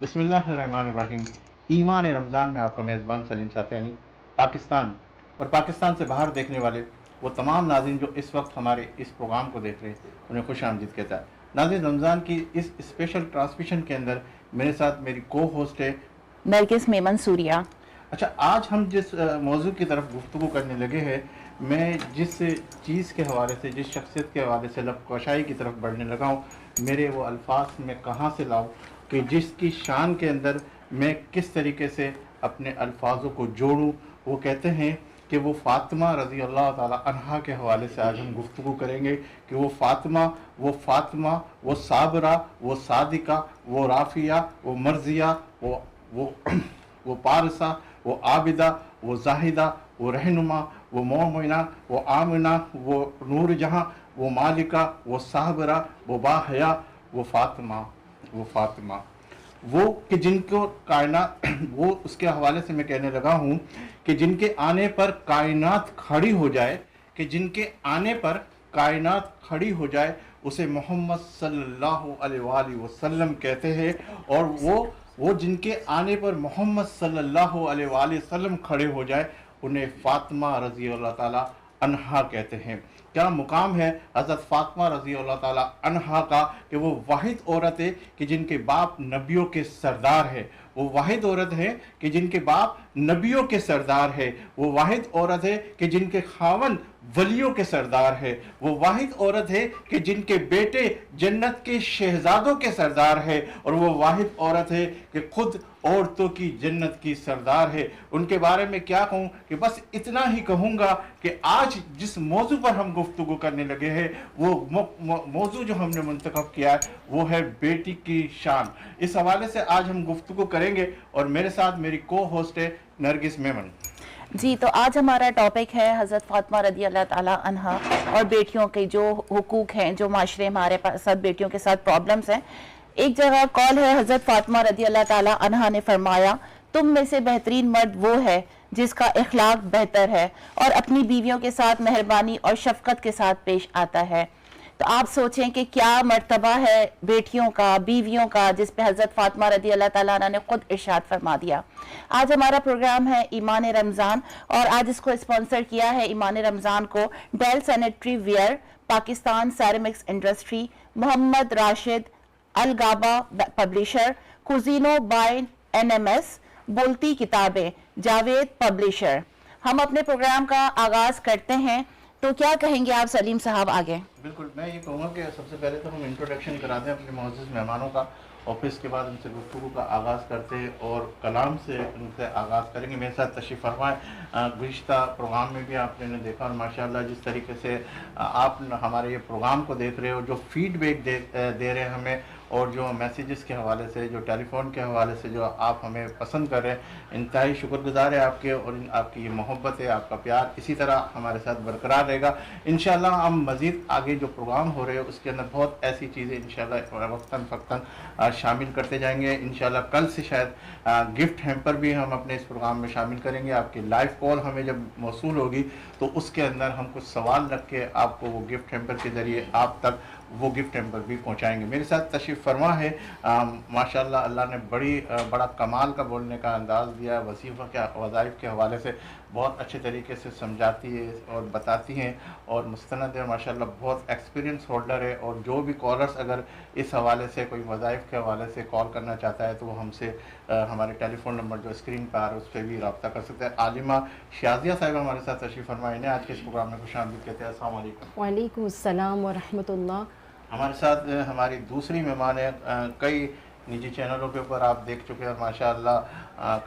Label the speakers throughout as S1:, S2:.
S1: بسم اللہ الرحمن الرحیم۔ ایمان رمضان میں آپ کا میزبان سلیم ساتینی پاکستان اور پاکستان سے باہر دیکھنے والے وہ تمام ناظرین جو اس وقت ہمارے اس پروگرام کو دیکھ رہے ہیں انہیں خوش آمدید کہتا ہے۔ ناظرین، رمضان کی اس اسپیشل ٹرانسمیشن کے اندر میرے ساتھ میری کو ہوسٹ ہے
S2: نرگس میمن سوریا۔
S1: اچھا، آج ہم جس موضوع کی طرف گفتگو کرنے لگے ہیں، میں جس چیز کے حوالے سے، جس شخصیت کے حوالے سے لب کوشائی کی طرف بڑھنے لگا ہوں، میرے وہ الفاظ میں کہاں سے لاؤں کہ جس کی شان کے اندر میں کس طریقے سے اپنے الفاظوں کو جوڑوں۔ وہ کہتے ہیں کہ وہ فاطمہ رضی اللہ تعالی عنہا کے حوالے سے آج ہم گفتگو کریں گے کہ وہ فاطمہ، وہ صابرہ، وہ صادقہ، وہ رافیہ، وہ مرضیہ، وہ پارسہ، وہ عابدہ، وہ زاہدہ، وہ رہنما، وہ مومنہ، وہ آمنہ، وہ نور جہاں، وہ مالکہ، وہ صابرہ، وہ باحیا، وہ فاطمہ، وہ کہ جن کو کائنات وہ اس کے حوالے سے میں کہنے لگا ہوں کہ جن کے آنے پر کائنات کھڑی ہو جائے، کھڑی ہو جائے اسے محمد صلی اللہ علیہ وآلہ وسلم کہتے ہیں، اور وہ جن کے آنے پر محمد صلی اللہ علیہ وآلہ وسلم کھڑے ہو جائے انہیں فاطمہ رضی اللہ تعالی عنہا کہتے ہیں۔ کیا مقام ہے حضرت فاطمہ رضی اللہ تعالی عنہا کا کہ وہ واحد عورت ہے کہ جن کے باپ نبیوں کے سردار ہے، وہ واحد عورت ہے کہ جن کے باپ نبیوں کے سردار ہے، وہ واحد عورت ہے کہ جن کے خاوند ولیوں کے سردار ہے، وہ واحد عورت ہے کہ جن کے بیٹے جنت کے شہزادوں کے سردار ہے، اور وہ واحد عورت ہے کہ خود عورتوں کی جنت کی سردار ہے۔ ان کے بارے میں کیا کہوں کہ بس اتنا ہی کہوں گا کہ آج جس موضوع پر ہم گفتگو کرنے لگے ہیں، وہ موضوع جو ہم نے منتخب کیا ہے وہ ہے بیٹی کی شان۔ اس حوالے سے آج ہم گفتگو کریں گے، اور میرے ساتھ میری کو ہوسٹ ہے نرگس میمن۔
S2: جی، تو آج ہمارا ٹاپک ہے حضرت فاطمہ رضی اللہ تعالیٰ عنہا اور بیٹیوں کے جو حقوق ہیں، جو معاشرے ہمارے ساتھ بیٹیوں کے ساتھ پرابلمز ہیں۔ ایک جگہ کال ہے، حضرت فاطمہ رضی اللہ تعالیٰ عنہا نے فرمایا، تم میں سے بہترین مرد وہ ہے جس کا اخلاق بہتر ہے اور اپنی بیویوں کے ساتھ مہربانی اور شفقت کے ساتھ پیش آتا ہے۔ تو آپ سوچیں کہ کیا مرتبہ ہے بیٹیوں کا، بیویوں کا، جس پہ حضرت فاطمہ رضی اللہ تعالیٰ عنہ نے خود ارشاد فرما دیا۔ آج ہمارا پروگرام ہے ایمان رمضان، اور آج اس کو اسپانسر کیا ہے ایمان رمضان کو Dell sanitary ware, Pakistan ceramics industry, Muhammad Rashid الگابا پبلیشر، کوزینو بائی NMS، بولتی کتابیں، جاوید پبلیشر۔ ہم اپنے پروگرام کا آغاز کرتے ہیں، تو کیا کہیں گے آپ سلیم صاحب آگے؟
S1: بالکل، میں یہ کہوں گا کہ سب سے پہلے تو ہم انٹروڈکشن کرا دیں اپنے معزز مہمانوں کا، اور پھر اس کے بعد ان سے گفتگو کا آغاز کرتے ہیں اور کلام سے ان سے آغاز کریں گے۔ میرے ساتھ تشریف فرمائیں۔ گزشتہ پروگرام میں بھی آپ نے دیکھا، اور ماشاءاللہ جس طریقے سے آپ ہمارے یہ پروگرام کو دیکھ رہے ہو، جو فیڈ بیک دے رہے ہیں ہمیں، اور جو میسیجز کے حوالے سے، جو ٹیلی فون کے حوالے سے جو آپ ہمیں پسند کر رہے ہیں، انتہائی شکر گزار ہے آپ کے، اور آپ کی یہ محبت ہے، آپ کا پیار اسی طرح ہمارے ساتھ برقرار رہے گا۔ انشاءاللہ ہم مزید آگے جو پروگرام ہو رہے ہیں اس کے اندر بہت ایسی چیزیں انشاءاللہ وقتاً فقتاً شامل کرتے جائیں گے۔ انشاءاللہ کل سے شاید گفٹ ہیمپر بھی ہم اپنے اس پروگرام میں شامل کریں گے۔ آپ کی لائیو کال ہمیں جب موصول ہوگی تو اس کے اندر ہم کچھ سوال رکھ کے آپ کو وہ گفٹ ہیمپر کے ذریعے آپ تک وہ گفٹ ہیمپر بھی پہنچائیں گے۔ میرے ساتھ تشریف فرما ہے ماشاءاللہ، اللہ نے بڑا کمال کا بولنے کا انداز دیا ہے، وظیفہ کے وظائف کے حوالے سے بہت اچھے طریقے سے سمجھاتی ہے اور بتاتی ہیں، اور مستند ہے ماشاءاللہ، بہت ایکسپیرینس ہولڈر ہے۔ اور جو بھی کالرز اگر اس حوالے سے کوئی وظائف کے حوالے سے کال کرنا چاہتا ہے تو وہ ہم سے ہمارے ٹیلی فون نمبر جو اسکرین پہ آ رہا ہے اس پہ بھی رابطہ کر سکتے ہیں۔ عالمہ شازیہ صاحبہ ہمارے ساتھ تشریف فرمائے ہیں، آج کے اس پروگرام میں خوش آمدید کہتے ہیں۔ السلام علیکم۔
S3: وعلیکم السلام ورحمۃ اللہ۔
S1: ہمارے ساتھ ہماری دوسری مہمان ہے، کئی نجی چینلوں کے اوپر آپ دیکھ چکے ہیں ماشاءاللہ،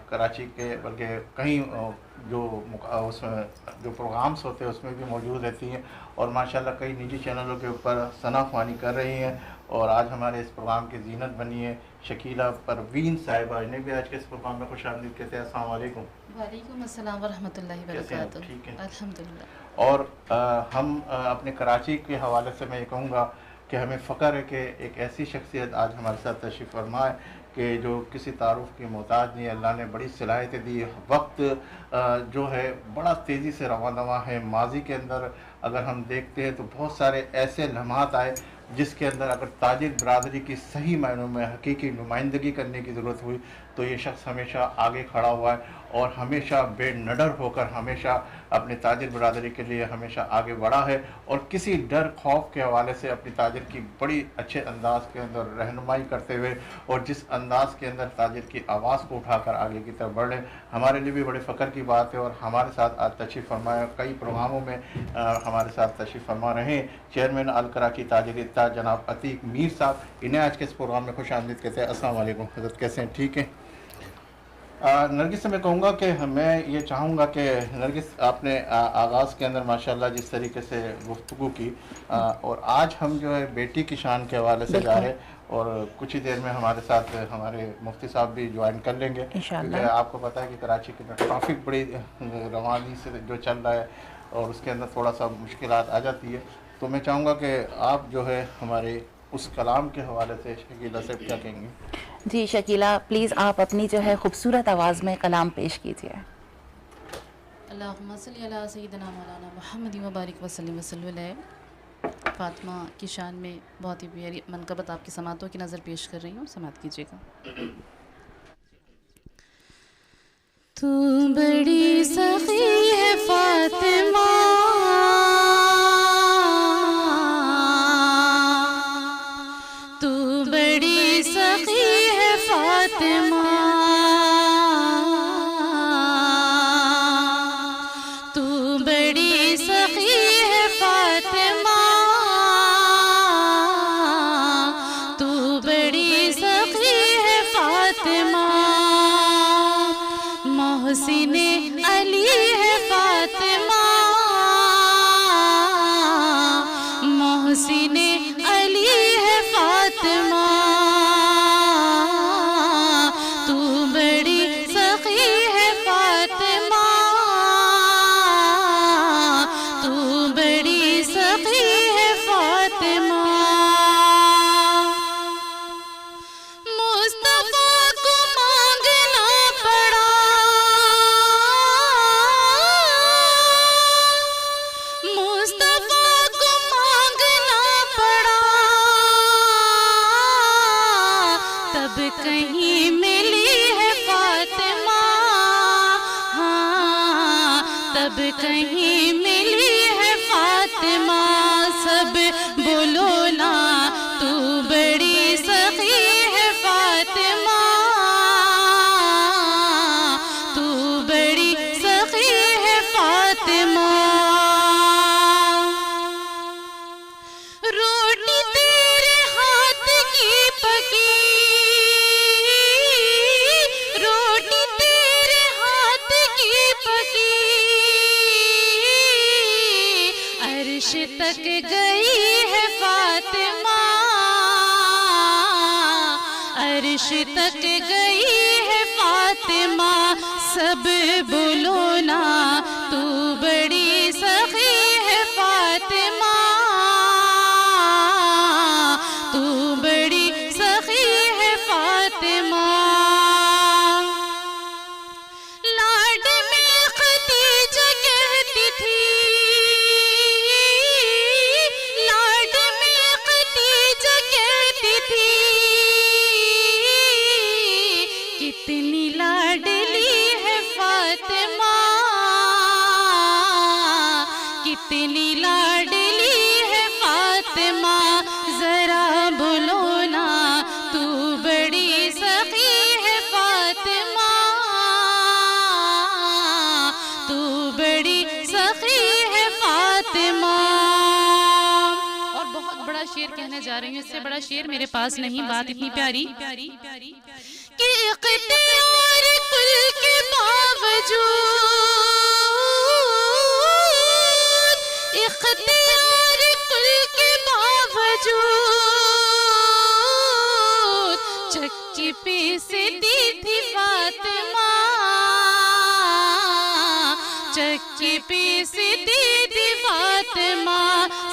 S1: کراچی کے بلکہ کہیں اس میں جو پروگرامز ہوتے ہیں اس میں بھی موجود رہتی ہیں، اور ماشاءاللہ کئی نجی چینلوں کے اوپر ثنا خوانی کر رہی ہیں، اور آج ہمارے اس پروگرام کی زینت بنی ہے شکیلہ پروین صاحبہ، انہیں بھی آج کے اس پروگرام میں خوش آمدید کہتے ہیں۔ السلام علیکم۔
S4: وعلیکم السلام ورحمۃ اللہ وبرکاتہ۔
S1: ٹھیک ہے،
S4: الحمدللہ۔
S1: اور ہم اپنے کراچی کے حوالے سے میں یہ کہوں گا کہ ہمیں فخر ہے کہ ایک ایسی شخصیت آج ہمارے ساتھ تشریف فرما ہے کہ جو کسی تعارف کی محتاج نہیں ہے۔ اللہ نے بڑی صلاحیتیں دی، وقت جو ہے بڑا تیزی سے رواں ہے۔ ماضی کے اندر اگر ہم دیکھتے ہیں تو بہت سارے ایسے لمحات آئے جس کے اندر اگر تاجر برادری کی صحیح معنوں میں حقیقی نمائندگی کرنے کی ضرورت ہوئی تو یہ شخص ہمیشہ آگے کھڑا ہوا ہے اور ہمیشہ بے نڈر ہو کر ہمیشہ اپنے تاجر برادری کے لیے ہمیشہ آگے بڑھا ہے اور کسی ڈر خوف کے حوالے سے اپنی تاجر کی بڑی اچھے انداز کے اندر رہنمائی کرتے ہوئے اور جس انداز کے اندر تاجر کی آواز کو اٹھا کر آگے کی طرف بڑھ رہے ہمارے لیے بھی بڑے فخر کی بات ہے. اور ہمارے ساتھ آج تشریف فرمایا کئی پروگراموں میں ہمارے ساتھ تشریف فرما رہے ہیں چیئرمین القرا کی تاجر اتحاد جناب عتیق میر صاحب. انہیں آج کے اس پروگرام میں خوش آمدید کہتے ہیں. السلام علیکم حضرت, کیسے ہیں؟ ٹھیک ہیں. نرگس سے میں کہوں گا کہ میں یہ چاہوں گا کہ نرگس آپ نے آغاز کے اندر ماشاءاللہ جس طریقے سے گفتگو کی اور آج ہم جو ہے بیٹی کی شان کے حوالے سے جا رہے اور کچھ ہی دیر میں ہمارے ساتھ ہمارے مفتی صاحب بھی جوائن کر لیں گے کیونکہ آپ کو پتہ ہے کہ کراچی کے اندر ٹرافک بڑی روانی سے جو چل رہا ہے اور اس کے اندر تھوڑا سا مشکلات آ جاتی ہے. تو میں چاہوں گا کہ آپ جو ہے ہمارے اس کلام کے حوالے سے شکیلہ سے کیا کہیں گے؟
S2: جی شکیلہ پلیز آپ اپنی جو ہے خوبصورت آواز میں کلام پیش کیجیے.
S4: اللہم صلی علی سیدنا مولانا محمد و بارک وسلم وصلی علیہ. فاطمہ کی شان میں بہت ہی پیاری منقبت آپ کی سماعتوں کی نظر پیش کر رہی ہوں, سماعت کیجیے گا. تو بڑی سخی ہے فاطمہ, تو بڑی سخی ہے فاطمہ, تو بڑی سخی ہے فاطمہ, تو بڑی سخی ہے فاطمہ, محسن علی ہے فاطمہ, محسن علی ہے فاطمہ, تو بڑی سخی ہے فاطمہ, تو بڑی سخی ہے فاطمہ. مصطفیٰ کو مانگنا پڑا, مصطفیٰ کو مانگنا پڑا, تب کہیں ملی ہے فاطمہ, ہاں تب کہیں ملی ہے فاطمہ. سب بولو نا تو بڑی سخی ہے فاطمہ, تو بڑی سخی ہے فاطمہ. روٹی تیرے ہاتھ کی پکی, روٹی تیرے ہاتھ کی پکی, عرش تک گئی ہے فاطمہ, عرش تک گئی ہے فاطمہ. سب بولو نا تو بڑی سخی ہے فاطمہ, تو بڑی سخی ہے فاطمہ. لاڈ میں خدیجہ کہتی تھی, لاڈ میں خدیجہ کہتی تھی, کتنی لاڈلی ہے فاطمہ, کتنی لاڈلی ہے فاطمہ. ذرا بولو نا تو بڑی سخی ہے فاطمہ, تو بڑی سخی ہے فاطمہ. اور بہت بڑا شعر کہنے جا رہی ہوں, اس سے بڑا شعر میرے پاس نہیں. بات اتنی پیاری کہ اختیار کل کے باوجود, اختیار کل کے باوجود, چکی پیستی تھی فاطمہ, چکی پیستی تھی فاطمہ.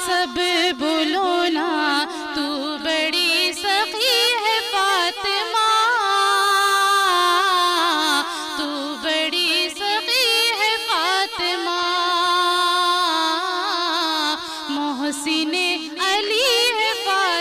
S4: سب بولو نا تو بڑی سخی ہے فاطمہ, تو بڑی سخی ہے فاطمہ. محسن علی ہے فاطمہ,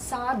S3: 7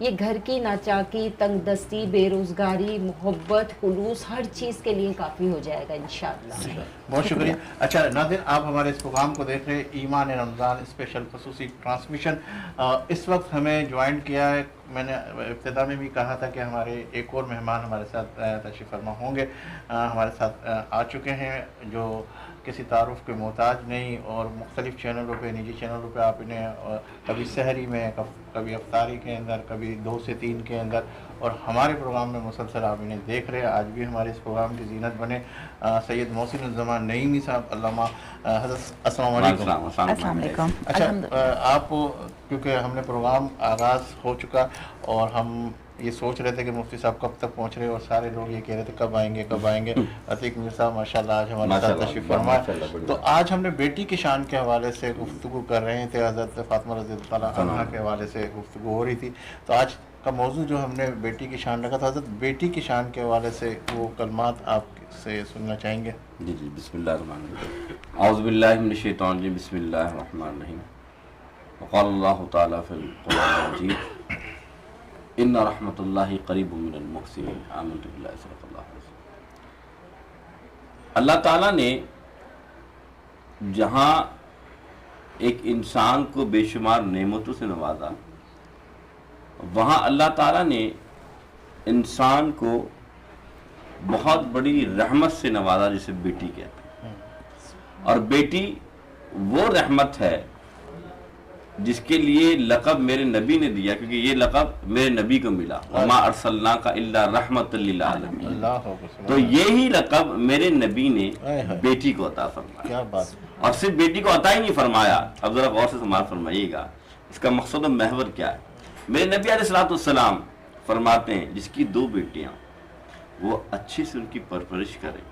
S3: یہ گھر کی ناچاکی، تنگ دستی، بے روزگاری، محبت، خلوص، ہر چیز کے لیے کافی ہو جائے گا انشاءاللہ۔
S1: بہت شکریہ۔ اچھا ناظرین، آپ ہمارے اس پروگرام کو دیکھ رہے ہیں، ایمان رمضان اسپیشل خصوصی ٹرانسمیشن۔ اس وقت ہمیں جوائن کیا ہے، میں نے ابتدا میں بھی کہا تھا کہ ہمارے ایک اور مہمان ہمارے ساتھ تشریف فرما ہوں گے، ہمارے ساتھ آ چکے ہیں جو کسی تعارف کے محتاج نہیں، اور مختلف چینلوں پہ، نجی چینلوں پہ آپ انہیں کبھی سحری میں، کبھی افطاری کے اندر، کبھی 2 سے 3 کے اندر، اور ہمارے پروگرام میں مسلسل آپ انہیں دیکھ رہے ہیں۔ آج بھی ہمارے اس پروگرام کی زینت بنے سید محسن الزمان نعیمی صاحب، علامہ حضرت، السلام علیکم۔
S2: السلام علیکم۔
S1: اچھا، آپ کیونکہ ہم نے پروگرام آغاز ہو چکا اور ہم یہ سوچ رہے تھے کہ مفتی صاحب کب تک پہنچ رہے، اور سارے لوگ یہ کہہ رہے تھے کب آئیں گے۔ عتیق میر صاحب ماشاءاللہ آج ہمارے ساتھ تشریف فرمائے۔ تو آج ہم نے بیٹی کی شان کے حوالے سے گفتگو کر رہے تھے، حضرت فاطمہ رضی اللہ عنہا کے حوالے سے گفتگو ہو رہی تھی۔ تو آج کا موضوع جو ہم نے بیٹی کی شان رکھا تھا، حضرت بیٹی کی شان کے حوالے سے وہ کلمات آپ سے سننا چاہیں گے۔
S5: جی بسم اللہ الرحمن الرحیم، اعوذ باللہ من الشیطان الرجیم، بسم اللہ الرحمن الرحیم۔ وقال اللہ تعالیٰ فی القرآن المجید، ان رحمت اللہ قریب من المحسنین، آمنت باللہ صدق اللہ علیہ وسلم۔ اللہ تعالیٰ نے جہاں ایک انسان کو بے شمار نعمتوں سے نوازا، وہاں اللہ تعالیٰ نے انسان کو بہت بڑی رحمت سے نوازا، جسے بیٹی کہتے ہیں۔ اور بیٹی وہ رحمت ہے جس کے لیے لقب میرے نبی نے دیا، کیونکہ یہ لقب میرے نبی کو ملا، وما ارسلناک الا رحمۃ للعالمین۔ تو یہی لقب میرے نبی نے بیٹی کو عطا فرمایا۔
S1: کیا بات!
S5: اور صرف بیٹی کو عطا ہی نہیں فرمایا، اب ذرا غور سے سماعت فرمائیے گا، اس کا مقصد و محور کیا ہے۔ میرے نبی علیہ الصلوۃ والسلام فرماتے ہیں جس کی 2 بیٹیاں، وہ اچھی سے ان کی پرورش کرے،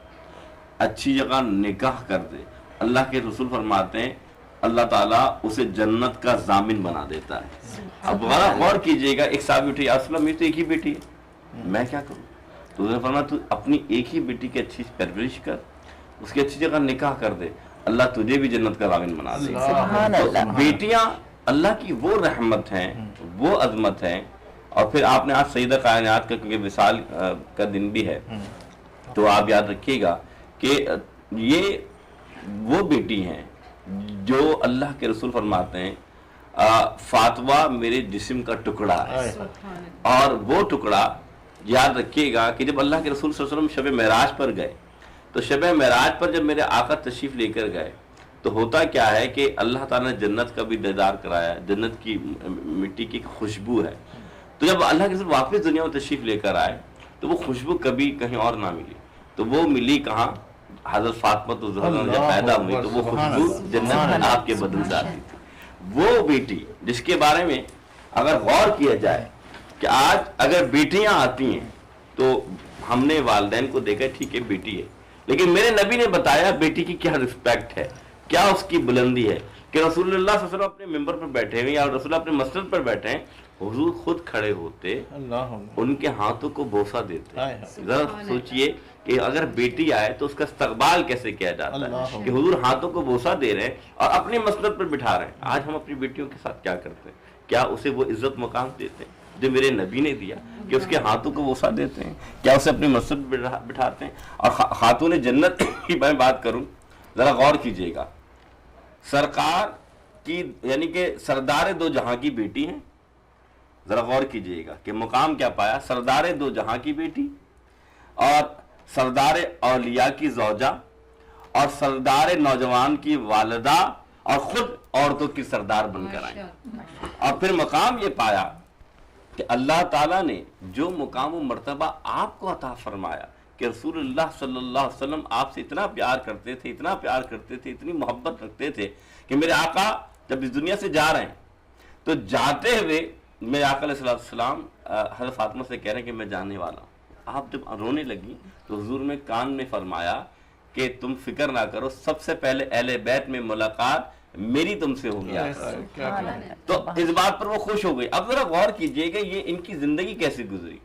S5: اچھی جگہ نکاح کر دے، اللہ کے رسول فرماتے ہیں اللہ تعالیٰ اسے جنت کا ضامن بنا دیتا ہے۔ اب غور کیجئے گا، ایک صحابی اٹھے، یا رسول اللہ میری تو ایک ہی بیٹی ہے، میں کیا کروں؟ تو انہوں نے فرمایا تو اپنی ایک ہی بیٹی کی اچھی پرورش کر، اس کی اچھی جگہ نکاح کر دے، اللہ تجھے بھی جنت کا ضامن بنا دے۔
S2: سبحان اللہ۔
S5: تو بیٹیاں اللہ کی وہ رحمت ہیں، وہ عظمت ہیں۔ اور پھر آپ نے آج سیدہ کائنات کا، کیونکہ وصال کا دن بھی ہے، تو آپ یاد رکھیے گا کہ یہ وہ بیٹی ہیں جو اللہ کے رسول فرماتے ہیں فاطمہ میرے جسم کا ٹکڑا ہے۔ اور وہ ٹکڑا یاد رکھیے گا کہ جب اللہ کے رسول صلی اللہ علیہ وسلم شب معراج پر گئے، تو شب معراج پر جب میرے آقا تشریف لے کر گئے، تو ہوتا کیا ہے کہ اللہ تعالیٰ نے جنت کا بھی دیدار کرایا، جنت کی مٹی کی خوشبو ہے۔ تو جب اللہ کے رسول واپس دنیا میں تشریف لے کر آئے، تو وہ خوشبو کبھی کہیں اور نہ ملی، تو وہ ملی کہاں؟ حضرت فاطمہ الزہرا جب پیدا ہوئی تو وہ خوشبو جنت میں آپ کے بدن سے آتی تھی۔ وہ بیٹی جس کے بارے میں اگر غور کیا جائے کہ آج اگر بیٹیاں آتی ہیں تو ہم نے والدین کو دیکھا ٹھیک ہے بیٹی ہے، لیکن میرے نبی نے بتایا بیٹی کی کیا رسپیکٹ ہے، کیا اس کی بلندی ہے، کہ رسول اللہ صلی اللہ علیہ وسلم اپنے ممبر پر بیٹھے ہیں یا رسول اللہ اپنے مسجد پر بیٹھے ہیں، حضور خود کھڑے ہوتے، ان کے ہاتھوں کو بوسہ دیتے۔ ذرا سوچئے کہ اگر بیٹی آئے تو اس کا استقبال کیسے کیا جاتا ہے، کہ حضور ہاتھوں کو بوسہ دے رہے ہیں اور اپنی مسجد پر بٹھا رہے ہیں۔ آج ہم اپنی بیٹیوں کے ساتھ کیا کرتے ہیں؟ کیا اسے وہ عزت مقام دیتے ہیں جو میرے نبی نے دیا، کہ اس کے ہاتھوں کو بوسہ دیتے ہیں؟ کیا اسے اپنی مسجد بٹھاتے ہیں؟ اور خاتون جنت کی میں بات کروں، ذرا غور کیجئے گا، سرکار کی یعنی کہ سردار 2 جہاں کی بیٹی ہیں، ذرا غور کیجئے گا کہ مقام کیا پایا، سردار 2 جہاں کی بیٹی اور سردار اولیاء کی زوجہ اور سردار نوجوان کی والدہ اور خود عورتوں کی سردار بن کر آئیں۔ اور پھر مقام یہ پایا کہ اللہ تعالیٰ نے جو مقام و مرتبہ آپ کو عطا فرمایا، کہ رسول اللہ صلی اللہ علیہ وسلم آپ سے اتنا پیار کرتے تھے، اتنا پیار کرتے تھے، اتنی محبت رکھتے تھے کہ میرے آقا جب اس دنیا سے جا رہے ہیں تو جاتے ہوئے میرے آقا علیہ السلام حضرت فاطمہ سے کہہ رہے ہیں کہ میں جانے والا ہوں۔ آپ جب رونے لگی تو حضور میں کان میں فرمایا کہ تم فکر نہ کرو، سب سے پہلے اہل بیت میں ملاقات میری تم سے ہو گیا۔ تو اس بات پر وہ خوش ہو گئی۔ اب ذرا غور کیجئے کہ یہ ان کی زندگی کیسے گزری۔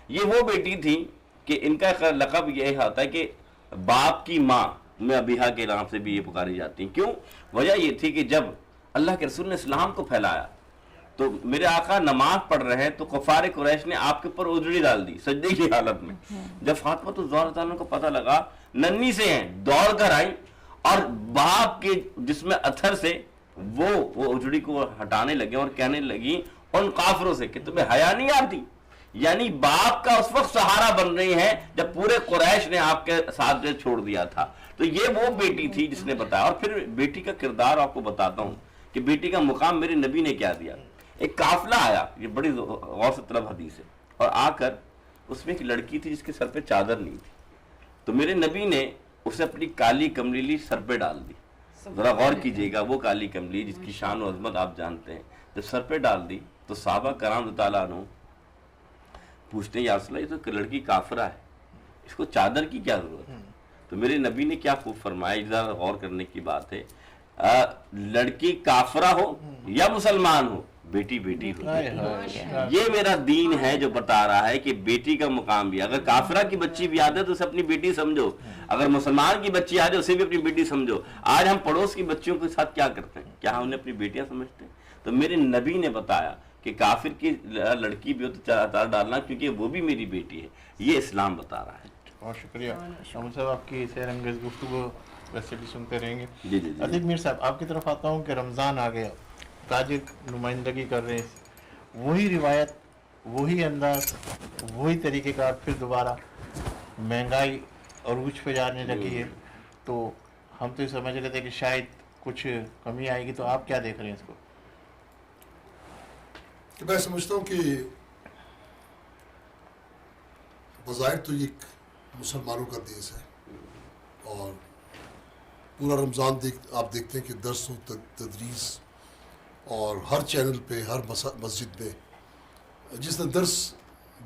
S5: یہ وہ بیٹی تھی کہ ان کا لقب یہ ہوتا ہے کہ باپ کی ماں، میں ابیہا کے نام سے بھی یہ پکاری جاتی ہیں۔ کیوں؟ وجہ یہ تھی کہ جب اللہ کے رسول نے اسلام کو پھیلایا تو میرے آقا نماز پڑھ رہے ہیں تو کفار قریش نے آپ کے اوپر اجڑی ڈال دی سجدے کی حالت میں. جب فاطمہ تو زہرا تعالیٰ کو پتہ لگا، ننھی سے ہیں، دوڑ کر آئیں اور باپ کے جسم اتھر سے وہ اجڑی کو ہٹانے لگے اور کہنے لگی ان کافروں سے کہ تمہیں حیا نہیں آتی. یعنی باپ کا اس وقت سہارا بن رہی ہیں جب پورے قریش نے آپ کے ساتھ چھوڑ دیا تھا. تو یہ وہ بیٹی تھی جس نے بتایا. اور پھر بیٹی کا کردار آپ کو بتاتا ہوں کہ بیٹی کا مقام میرے نبی نے کیا دیا. ایک قافلہ آیا، یہ بڑی غور سے طلب حدیث ہے، اور آ کر اس میں ایک لڑکی تھی جس کے سر پہ چادر نہیں تھی. تو میرے نبی نے اسے اپنی کالی کملیلی سر پہ ڈال دی. ذرا غور کیجئے گا، وہ کالی کملی جس کی شان و عظمت آپ جانتے ہیں، جب سر پہ ڈال دی تو صحابہ کرام رضی اللہ عنہ پوچھتے ہیں یا رسول اللہ، یہ تو لڑکی کافرہ ہے، اس کو چادر کی کیا ضرورت ہے؟ تو میرے نبی نے کیا خوب فرمایا، ذرا غور کرنے کی بات ہے، لڑکی کافرہ ہو یا مسلمان ہو، بیٹی بیٹی ہو. یہ میرا دین ہے جو بتا رہا ہے کہ بیٹی کا مقام بھی، اگر کافرہ کی بچی بھی آدھے تو اسے اپنی بیٹی سمجھو، اگر مسلمان کی بچی آدھے اسے بھی اپنی بیٹی سمجھو. آج ہم پڑوس کی بچیوں کے ساتھ کیا کرتے ہیں؟ کیا ہم انہیں اپنی بیٹیاں سمجھتے ہیں؟ تو میرے نبی نے بتایا کہ کافر کی لڑکی بھی ہو تو چادر ڈالنا، کیونکہ وہ بھی میری بیٹی ہے. یہ اسلام بتا رہا ہے.
S1: بہت شکریہ محمد صاحب، آپ کی سیر انگیز گفتگو ویسے بھی سنتے رہیں گے.
S5: جی جی جی.
S1: عتیق میر صاحب، آپ کی طرف آتا ہوں کہ رمضان آ گیا، تاجر نمائندگی کر رہے ہیں، وہی روایت، وہی انداز، وہی طریقہ کار، پھر دوبارہ مہنگائی عروج پہ جانے لگی ہے. تو ہم تو یہ سمجھ رہے تھے کہ شاید کچھ کمی آئے گی، تو آپ کیا دیکھ رہے ہیں اس کو؟
S6: کہ میں سمجھتا ہوں کہ بظاہر تو یہ ایک مسلمانوں کا دیش ہے، اور پورا رمضان آپ دیکھتے ہیں کہ درس و تدریس، اور ہر چینل پہ، ہر مسجد میں جس نے درس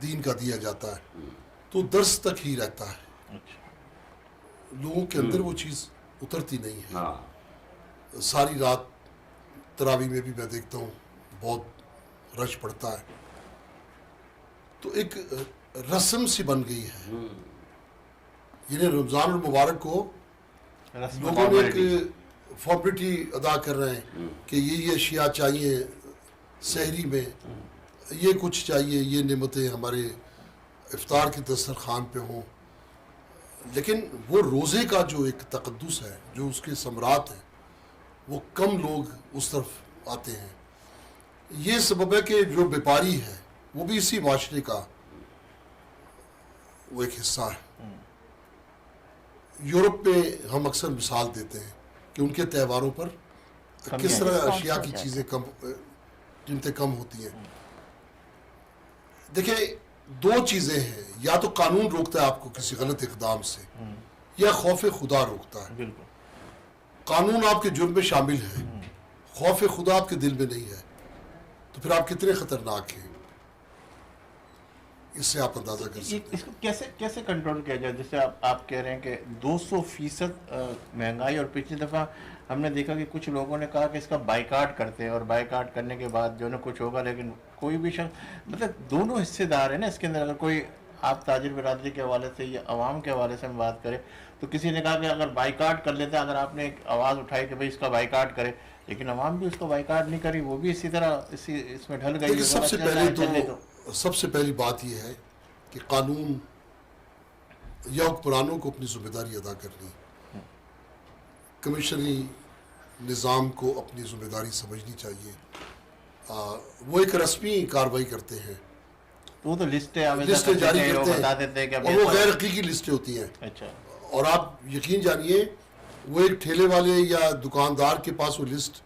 S6: دین کا دیا جاتا ہے تو درس تک ہی رہتا ہے، لوگوں کے اندر وہ چیز اترتی نہیں ہے. ساری رات تراویح میں بھی میں دیکھتا ہوں بہت رش پڑتا ہے. تو ایک رسم سی بن گئی ہے، یعنی رمضان المبارک کو لوگوں نے ایک فارمیلٹی ادا کر رہے ہیں کہ یہ اشیاء چاہیے سحری میں، یہ کچھ چاہیے، یہ نعمتیں ہمارے افطار کے دسترخوان پہ ہوں. لیکن وہ روزے کا جو ایک تقدس ہے، جو اس کے ثمرات ہیں، وہ کم لوگ اس طرف آتے ہیں. یہ سبب ہے کہ جو بیپاری ہے وہ بھی اسی معاشرے کا وہ ایک حصہ ہے. یورپ میں ہم اکثر مثال دیتے ہیں کہ ان کے تہواروں پر کس طرح اشیاء کی چیزیں قیمتیں کم ہوتی ہیں. دیکھیں، دو چیزیں ہیں، یا تو قانون روکتا ہے آپ کو کسی غلط اقدام سے، یا خوف خدا روکتا ہے. قانون آپ کے جرم میں شامل ہے، خوف خدا آپ کے دل میں نہیں ہے، تو پھر آپ کتنے خطرناک ہیں، اس سے آپ اندازہ کر سکتے ہیں.
S1: اس کو کیسے کنٹرول کیا جائے؟ جیسے آپ کہہ رہے ہیں کہ 200% مہنگائی، اور پچھلی دفعہ ہم نے دیکھا کہ کچھ لوگوں نے کہا کہ اس کا بائیکاٹ کرتے ہیں، اور بائیکاٹ کرنے کے بعد جو ہے کچھ ہوگا، لیکن کوئی بھی شخص، مطلب دونوں حصے دار ہیں نا اس کے اندر. اگر کوئی آپ تاجر برادری کے حوالے سے یا عوام کے حوالے سے ہم بات کریں تو کسی نے کہا کہ اگر بائیکاٹ کر لیتے ہیں، اگر آپ نے ایک آواز اٹھائی کہ بھائی اس کا بائیکاٹ کرے، لیکن عوام بھی اس کو بائیکاٹ نہیں کری، وہ بھی اسی طرح اس میں ڈھل گئی.
S6: سب سے پہلی بات یہ ہے کہ قانون یا حکمرانوں کو اپنی ذمہ داری ادا کرنی، کمیشنری نظام کو اپنی ذمہ داری سمجھنی چاہیے. وہ ایک رسمی کارروائی کرتے ہیں،
S1: وہ تو لسٹیں
S6: جاری کرتے ہیں، اور وہ غیر حقیقی لسٹیں ہوتی ہیں.
S1: اچھا.
S6: اور آپ یقین جانیے، وہ ایک ٹھیلے والے یا دکاندار کے پاس وہ لسٹ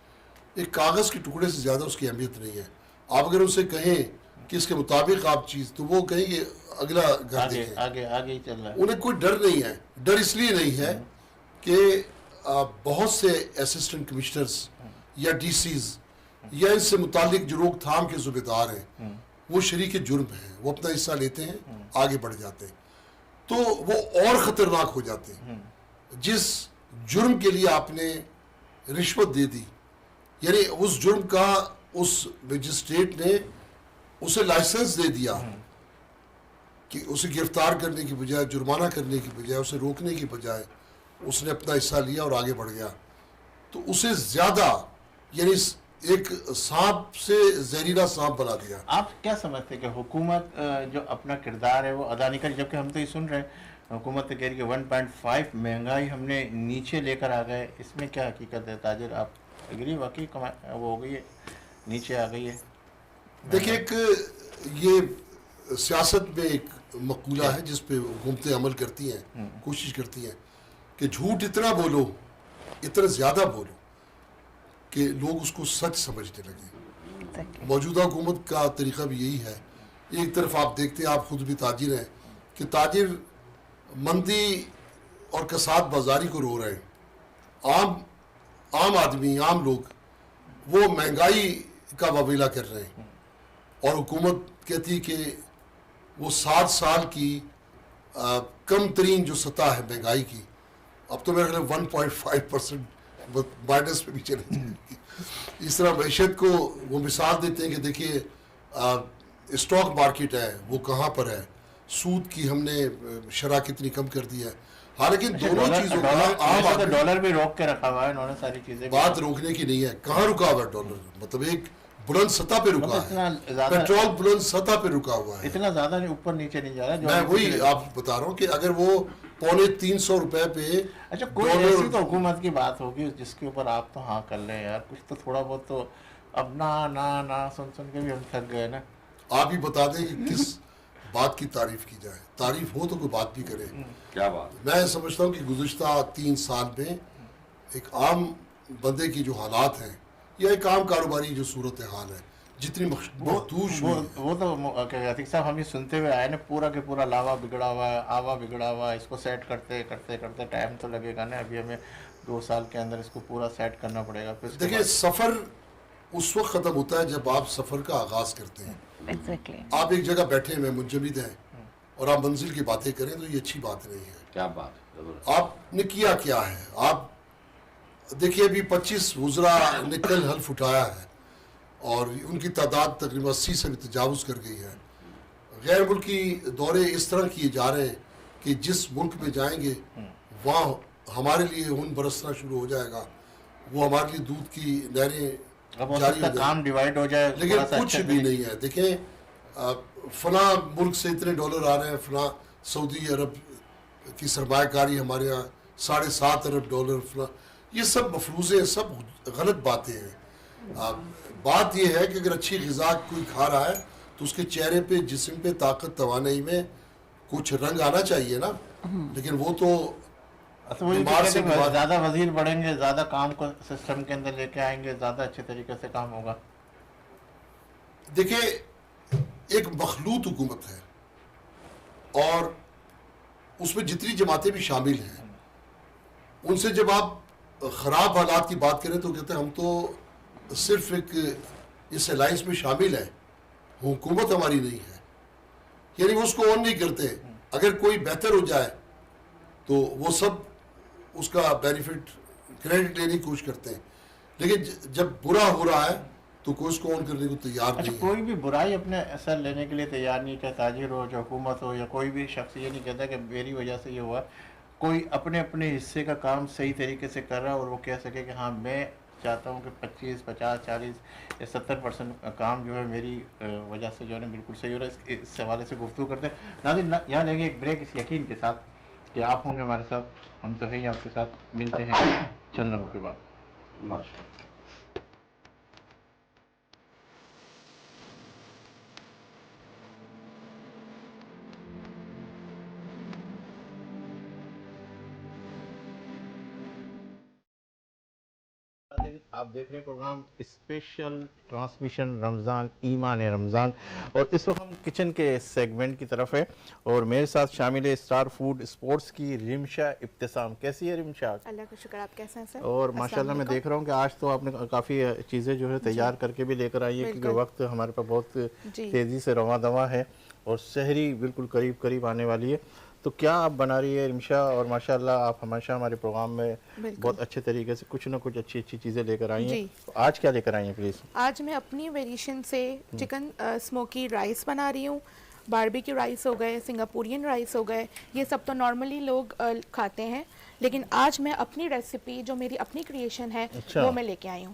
S6: ایک کاغذ کے ٹکڑے سے زیادہ اس کی اہمیت نہیں ہے. آپ اگر اسے کہیں کہ اس کے مطابق آپ چیز، تو وہ کہیں گے اگلا گھر دیکھیں،
S1: آگے ہی چل رہا ہے.
S6: انہیں کوئی ڈر نہیں ہے. ڈر اس لیے نہیں ہے کہ بہت سے اسسٹنٹ کمشنرز یا ڈی سیز یا اس سے متعلق جو روک تھام کے ذمہ دار ہیں وہ شریک جرم ہیں، وہ اپنا حصہ لیتے ہیں، آگے بڑھ جاتے ہیں، تو وہ اور خطرناک ہو جاتے ہیں. جس جرم کے لیے آپ نے رشوت دے دی، یعنی اس جرم کا اس مجسٹریٹ نے اسے لائسنس دے دیا کہ اسے گرفتار کرنے کی بجائے، جرمانہ کرنے کی بجائے، اسے روکنے کی بجائے اس نے اپنا حصہ لیا اور آگے بڑھ گیا، تو اسے زیادہ، یعنی ایک سانپ سے زہریلا سانپ بنا دیا.
S1: آپ کیا سمجھتے ہیں کہ حکومت جو اپنا کردار ہے وہ ادا نہیں کری، جبکہ ہم تو یہ سن رہے ہیں حکومت کہہ رہی کہ 1.5 مہنگائی ہم نے نیچے لے کر آ گئے، اس میں کیا حقیقت ہے تاجر؟ آپ اگری واقعی وہ ہو گئی ہے، نیچے آ گئی ہے؟
S6: دیکھیں ایک یہ سیاست میں ایک مقولہ ہے جس پہ حکومتیں عمل کرتی ہیں، کوشش کرتی ہیں کہ جھوٹ اتنا بولو، اتنا زیادہ بولو کہ لوگ اس کو سچ سمجھنے لگیں. موجودہ حکومت کا طریقہ بھی یہی ہے. ایک طرف آپ دیکھتے ہیں، آپ خود بھی تاجر ہیں، کہ تاجر مندی اور کساد بازاری کو رو رہے ہیں. عام آدمی، عام لوگ وہ مہنگائی کا وبیلہ کر رہے ہیں، اور حکومت کہتی کہ وہ 60 سال کی کم ترین جو سطح ہے مہنگائی کی، اب تو میرے خیال 1.5% مائنس پہ بھی چلے جائے گی. اس طرح معیشت کو وہ مثال دیتے ہیں کہ دیکھیے اسٹاک مارکیٹ ہے وہ کہاں پر ہے، سود کی ہم نے شرح کتنی کم کر دی ہے. حالانکہ دونوں چیزوں کا عام آدمی،
S1: ڈالر بھی روک کے رکھا ہوا ہے انہوں نے، ساری چیزیں
S6: بات روکنے کی نہیں ہے. کہاں رکا ہوا ہے ڈالر؟ مطلب ایک بلند سطح پہ رکا ہے، پیٹرول بلند سطح پہ رکا ہوا ہے،
S1: اتنا زیادہ نہیں، اوپر نیچے نہیں جا رہا.
S6: میں وہی آپ بتا رہا ہوں کہ اگر وہ 350 روپے پہ
S1: اچھا کوئی ایسی تو حکومت کی بات ہوگی جس کے اوپر آپ تو ہاں کر لیں یار، کچھ تو تھوڑا بہت تو. اب نہ سن کے بھی ہم تھک گئے نا.
S6: آپ ہی بتا دیں کہ کس بات کی تعریف کی جائے. تعریف ہو تو کوئی بات بھی کرے.
S5: کیا بات.
S6: میں سمجھتا ہوں کہ گزشتہ 3 سال میں ایک عام بندے کی جو حالات ہیں یا ایک عام کاروباری جو صورتحال ہے جتنی مخدوش ہوئی ہے،
S1: وہ تو عتیق صاحب ہم یہ سنتے ہوئے آئے نا، پورا کے پورا لاوا بگڑا ہوا ہے، آوا بگڑا ہوا ہے. اس کو سیٹ کرتے ٹائم تو لگے گا نا. ابھی ہمیں 2 سال کے اندر اس کو پورا سیٹ کرنا پڑے گا.
S6: دیکھیں سفر اس وقت ختم ہوتا ہے جب آپ سفر کا آغاز کرتے ہیں. آپ ایک جگہ بیٹھے ہوئے منجمد ہیں اور آپ منزل کی باتیں کریں تو یہ اچھی بات نہیں ہے.
S5: کیا بات.
S6: آپ نے کیا ہے؟ آپ دیکھیے ابھی 25 وزراء نے کل حلف اٹھایا ہے اور ان کی تعداد تقریباً 80 سے بھی تجاوز کر گئی ہے. غیر ملکی دورے اس طرح کیے جا رہے ہیں کہ جس ملک میں جائیں گے وہاں ہمارے لیے خون برسنا شروع ہو جائے گا، وہ ہمارے لیے دودھ کی نہریں جاری ہو
S1: کام ڈیوائیڈ ہو جائے.
S6: لیکن کچھ بھی نہیں ہے. دیکھیں فلاں ملک سے اتنے ڈالر آ رہے ہیں، فلاں سعودی عرب کی سرمایہ کاری ہمارے یہاں 7.5 ارب ڈالر، فلاں، یہ سب مفروضے، سب غلط باتیں ہیں. بات یہ ہے کہ اگر اچھی غذا کوئی کھا رہا ہے تو اس کے چہرے پہ، جسم پہ طاقت توانائی میں کچھ رنگ آنا چاہیے نا. لیکن وہ تو
S1: زیادہ وزیر بڑھیں گے، زیادہ کام کو سسٹم کے اندر لے کے آئیں گے، زیادہ اچھے طریقے سے کام ہوگا.
S6: دیکھیں ایک مخلوط حکومت ہے اور اس میں جتنی جماعتیں بھی شامل ہیں، ان سے جب آپ خراب حالات کی بات کریں تو کہتے ہیں ہم تو صرف ایک اس الائنس میں شامل ہیں، حکومت ہماری نہیں ہے. یعنی وہ اس کو اون نہیں کرتے. اگر کوئی بہتر ہو جائے تو وہ سب اس کا بینیفٹ کریڈٹ لینے کی کوشش کرتے ہیں، لیکن جب برا ہو رہا ہے تو کوئی اس کو اون کرنے کو تیار نہیں ہے.
S1: کوئی بھی برائی اپنے اثر لینے کے لیے تیار نہیں، چاہے تاجر ہو، چاہے حکومت ہو، یا کوئی بھی شخص یہ نہیں کہتا کہ میری وجہ سے یہ ہوا. کوئی اپنے حصے کا کام صحیح طریقے سے کر رہا ہے اور وہ کہہ سکے کہ ہاں میں چاہتا ہوں کہ 25, 50, 40 یا 70% کام جو ہے میری وجہ سے جو ہے نا بالکل صحیح ہو رہا ہے. اس حوالے سے گفتگو کرتے ہیں. ناظرین یہاں لیں گے ایک بریک اس یقین کے ساتھ کہ آپ ہوں گے ہمارے ساتھ، ہم تو ہیں آپ کے ساتھ. ملتے ہیں چند لمحوں کے بعد. آپ دیکھ رہے ہیں پروگرام اسپیشل ٹرانسمیشن رمضان ایمان رمضان، اور اس وقت ہم کچن کے سیگمنٹ کی طرف ہے اور میرے ساتھ شامل ہے اسٹار فوڈ اسپورٹس کی رمشا ابتسام. کیسی ہے رمشا؟
S7: اللہ کا شکر. آپ کیسے ہیں سر؟
S1: اور ماشاءاللہ میں دیکھ رہا ہوں کہ آج تو آپ نے کافی چیزیں جو ہے تیار کر کے بھی لے کر آئی ہے، کیونکہ وقت ہمارے پاس بہت تیزی سے رواں دواں ہے اور سحری بالکل قریب آنے والی ہے. تو کیا آپ بنا رہی ہے رمشا؟ اور ماشاءاللہ آپ ہمیشہ ہمارے پروگرام میں بہت اچھے طریقے سے کچھ نہ کچھ اچھی چیزیں لے کر آئی ہیں. آج کیا لے کر آئی ہیں پلیز؟
S7: آج میں اپنی ویریشن سے چکن اسموکی رائس بنا رہی ہوں. باربیکیو رائس ہو گئے، سنگاپورین رائس ہو گئے، یہ سب تو نارملی لوگ کھاتے ہیں، لیکن آج میں اپنی ریسیپی جو میری اپنی کریشن ہے وہ میں لے کے آئی ہوں.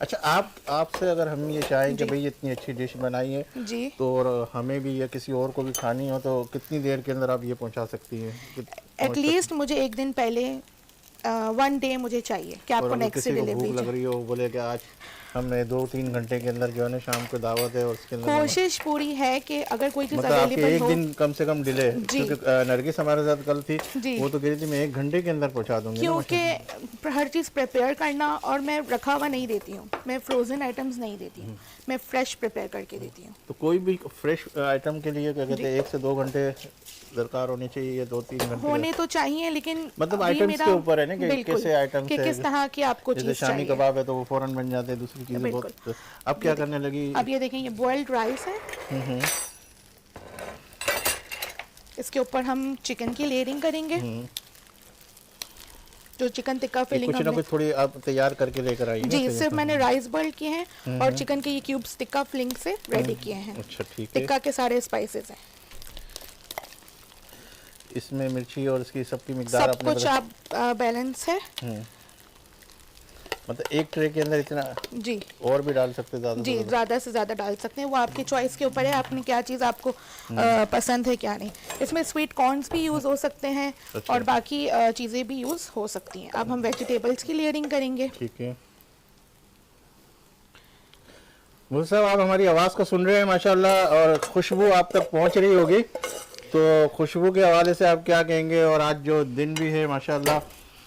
S1: اچھا آپ سے اگر ہم یہ چاہیں کہ بھئی اتنی اچھی ڈش بنائی ہے
S7: جی
S1: تو اور ہمیں بھی یا کسی اور کو بھی کھانی ہو تو کتنی دیر کے اندر آپ یہ پہنچا سکتی ہیں؟
S7: ایٹ لیسٹ مجھے ایک دن پہلے 1 day مجھے چاہیے کہ آپ
S1: اور
S7: کو
S1: اگر
S7: نیکسٹ
S1: کسی
S7: ڈے
S1: کو
S7: ڈلیوری
S1: بھوک لگ رہی ہو بولے کہ آج ہم نے 2-3 گھنٹے کے اندر جو ہے نا شام کو دعوت ہے اور اس کے اندر
S7: کوشش پوری ہے کہ اگر کوئی چیز
S1: مطلب آپ کے
S7: اویلیبل
S1: ایک
S7: ہو
S1: دن کم سے کم ڈیلے، کیونکہ نرگس ہمارے ساتھ کل تھی
S7: جی
S1: وہ تو کہہ رہی تھی میں 1 گھنٹے کے اندر پہنچا دوں گی،
S7: کیونکہ ہر چیز پریپیئر کرنا، اور میں رکھا ہوا نہیں دیتی ہوں، میں فروزن آئٹمز نہیں دیتی ہوں، میں فریش پریپیئر کر کے دیتی ہوں.
S1: تو کوئی بھی فریش آئٹم کے لیے کیا کہتے ہیں 1 سے 2 گھنٹے درکار ہونے چاہیے یا 2-3 گھنٹے
S7: ہونے تو چاہیے، لیکن
S1: مطلب آئٹمس کے اوپر ہے نا کہ کیسے آئٹمس
S7: کہ کس طرح کی آپ کو
S1: جیسے
S7: چیز
S1: شامی
S7: چاہیے.
S1: کباب ہے تو وہ فوراً بن جاتے ہیں، دوسری چیزیں بہت. اب کیا کرنے لگی؟
S7: اب یہ دیکھیں، یہ بوائلڈ رائس ہے، اس کے اوپر ہم چکن کی لیئرنگ کریں گے. جو چکن ٹکا فیلنگ
S1: کچھ نہ کچھ تھوڑی آپ تیار کر کے لے کر آئی ہیں؟
S7: جی صرف میں نے رائس بوائل کیے ہیں اور چکن کے یہ کیوبس ٹکا فلنگ سے ریڈی کیے ہیں.
S1: اچھا ٹھیک ہے.
S7: ٹکا کے سارے اسپائسز ہیں،
S1: اس میں مرچی اور اس کی سب کی مقدار
S7: سب کچھ آپ بیلنس ہے.
S1: مطلب ایک ٹرے کے اندر اتنا
S7: جی
S1: اور بھی ڈال سکتے زیادہ
S7: جی زیادہ سے زیادہ ڈال سکتے ہیں، وہ آپ کی چوائس کے اوپر ہے، آپ نے کیا چیز آپ کو پسند ہے کیا نہیں. اس میں سویٹ کارنز بھی یوز ہو سکتے ہیں اور باقی چیزیں بھی یوز ہو سکتی ہیں. اب ہم ویجیٹیبلز کی لیئرنگ کریں گے.
S1: ٹھیک ہے. مرزا صاحب آپ ہماری آواز کو سن رہے ہیں ماشاءاللہ، اور خوشبو آپ تک پہنچ رہی ہوگی، تو خوشبو کے حوالے سے آپ کیا کہیں گے؟ اور آج جو دن بھی ہے ماشاءاللہ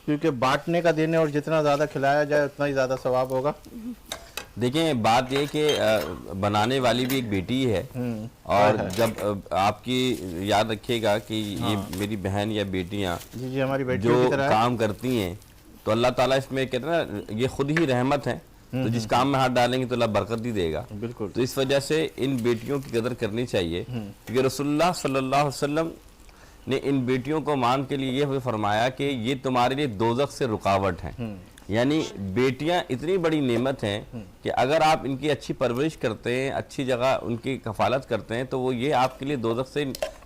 S1: کیونکہ بانٹنے کا دن ہے اور جتنا زیادہ کھلایا جائے اتنا ہی زیادہ ثواب ہوگا.
S5: دیکھیں بات یہ کہ بنانے والی بھی ایک بیٹی ہے، اور جب آپ کی یاد رکھیے گا کہ یہ میری بہن یا بیٹیاں
S1: جی ہماری بیٹیوں کی
S5: جو
S1: طرح
S5: کام کرتی ہیں تو اللہ تعالیٰ اس میں کہتے ہیں نا یہ خود ہی رحمت ہے، تو جس کام میں ہاتھ ڈالیں گے تو اللہ برکت ہی دے گا.
S1: بالکل.
S5: تو اس وجہ سے ان بیٹیوں کی قدر کرنی چاہیے، کیونکہ رسول اللہ صلی اللہ علیہ وسلم نے ان بیٹیوں کو مان کے لیے یہ فرمایا کہ یہ تمہارے لیے دوزخ سے رکاوٹ ہیں. یعنی بیٹیاں اتنی بڑی نعمت ہیں کہ اگر آپ ان کی اچھی پرورش کرتے ہیں، اچھی جگہ ان کی کفالت کرتے ہیں تو وہ یہ آپ کے لیے دوزخ سے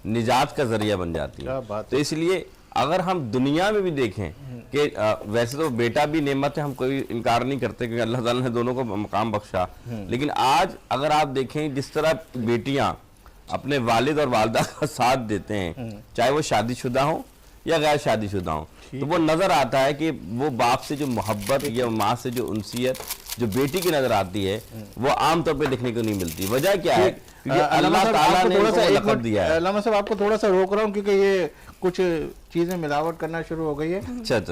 S5: نجات کا ذریعہ بن جاتی ہے. تو اس لیے اگر ہم دنیا میں بھی دیکھیں کہ ویسے تو بیٹا بھی نعمت ہے، ہم کوئی انکار نہیں کرتے کیونکہ اللہ تعالیٰ نے دونوں کو مقام بخشا، لیکن آج اگر آپ دیکھیں جس طرح بیٹیاں اپنے والد اور والدہ کا ساتھ دیتے ہیں، چاہے وہ شادی شدہ ہوں یا غیر شادی شدہ ہوں، تو وہ نظر آتا ہے کہ وہ باپ سے جو محبت یا ماں سے جو انسیت جو بیٹی کی نظر آتی ہے وہ عام طور پہ دیکھنے کو نہیں ملتی. وجہ کیا ہے؟ کیونکہ اللہ تعالیٰ نے ان کو لقب دیا ہے.
S1: علامہ صاحب آپ کو تھوڑا سا روک رہا ہوں کیونکہ یہ کچھ چیزیں ملاوٹ کرنا شروع ہو گئی ہے.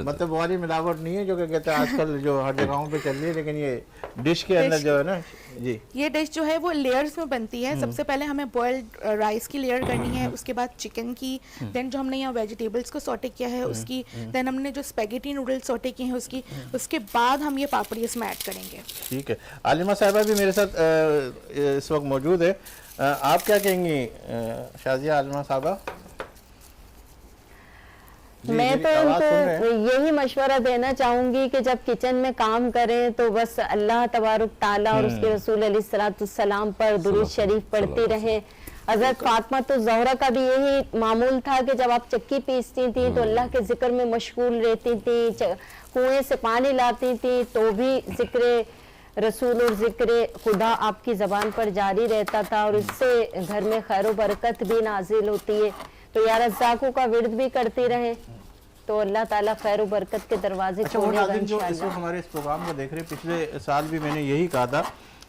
S1: مطلب والی ملاوٹ نہیں ہے جو کہ کہتے ہیں آج کل جو ہر جگہوں پہ چل رہی ہے، لیکن یہ ڈش کے اندر جو ہے نا جی
S7: یہ ڈش جو ہے وہ لیئرز میں بنتی ہے. سب سے پہلے ہمیں بوائلڈ رائس کی لیئر کرنی ہے، اس کے بعد چکن کی، دین جو ہم نے یہاں ویجیٹیبلس کو سوٹے کیا ہے اس کی، دین ہم نے جو اسپیگیٹی نوڈل سوٹے کیے ہیں اس کی، اس کے بعد ہم یہ پاپڑی اس میں ایڈ کریں گے.
S1: ٹھیک ہے. عالمہ صاحبہ بھی میرے ساتھ اس وقت موجود ہے، آپ کیا کہیں گی شازیہ عالمہ صاحبہ؟
S3: میں تو ان کو یہی مشورہ دینا چاہوں گی کہ جب کچن میں کام کریں تو بس اللہ تبارک تعالیٰ اور اس کے رسول علیہ السلام پر درود شریف پڑھتی رہیں. حضرت فاطمہ تو زہرا کا بھی یہی معمول تھا کہ جب آپ چکی پیستی تھیں تو اللہ کے ذکر میں مشغول رہتی تھیں، کنویں سے پانی لاتی تھیں تو بھی ذکر رسول اور ذکر خدا آپ کی زبان پر جاری رہتا تھا، اور اس سے گھر میں خیر و برکت بھی نازل ہوتی ہے. تو یا رزاقوں کا ورد بھی کرتی رہیں تو اللہ تعالیٰ خیر و برکت کے دروازے کھولے گا انشاءاللہ.
S1: جو اس وقت ہمارے اس پروگرام کو دیکھ رہے ہیں، پچھلے سال بھی میں نے یہی کہا تھا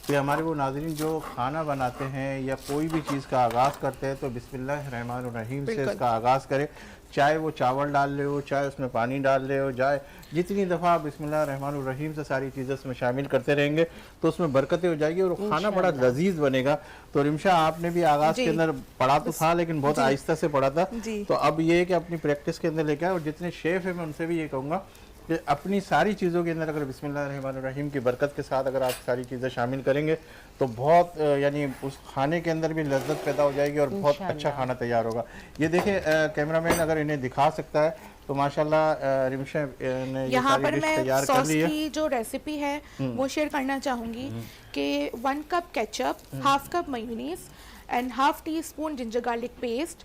S1: کہ ہمارے وہ ناظرین جو کھانا بناتے ہیں یا کوئی بھی چیز کا آغاز کرتے ہیں تو بسم اللہ الرحمن الرحیم سے اس کا آغاز کرے، چاہے وہ چاول ڈال لے ہو، چاہے اس میں پانی ڈال لے ہو، چاہے جتنی دفعہ بسم اللہ الرحمن الرحیم سے ساری چیزیں اس میں شامل کرتے رہیں گے تو اس میں برکتیں ہو جائے گی اور کھانا بڑا لذیذ بنے گا. تو رمشا آپ نے بھی آغاز کے اندر پڑھا تو تھا لیکن بہت آہستہ سے پڑھا تھا، تو اب یہ ہے کہ اپنی پریکٹس کے اندر لے کے آئے، اور جتنے شیف ہیں میں ان سے بھی یہ کہوں گا کہ اپنی ساری چیزوں کے اندر اگر بسم اللہ الرحمن الرحیم کی برکت کے ساتھ اگر آپ ساری چیزیں شامل کریں گے تو بہت یعنی اس کھانے کے اندر بھی لذت پیدا ہو جائے گی اور بہت اچھا کھانا تیار ہوگا. یہ دیکھیں کیمرہ مین اگر انہیں دکھا سکتا ہے تو ماشاءاللہ رمشا نے یہ ساری ڈش تیار کر لی ہے.
S7: یہاں پر میں سوس کی جو ریسیپی ہے وہ شیئر کرنا چاہوں گی کہ 1 cup ketchup, half cup mayonnaise and half teaspoon ginger garlic paste,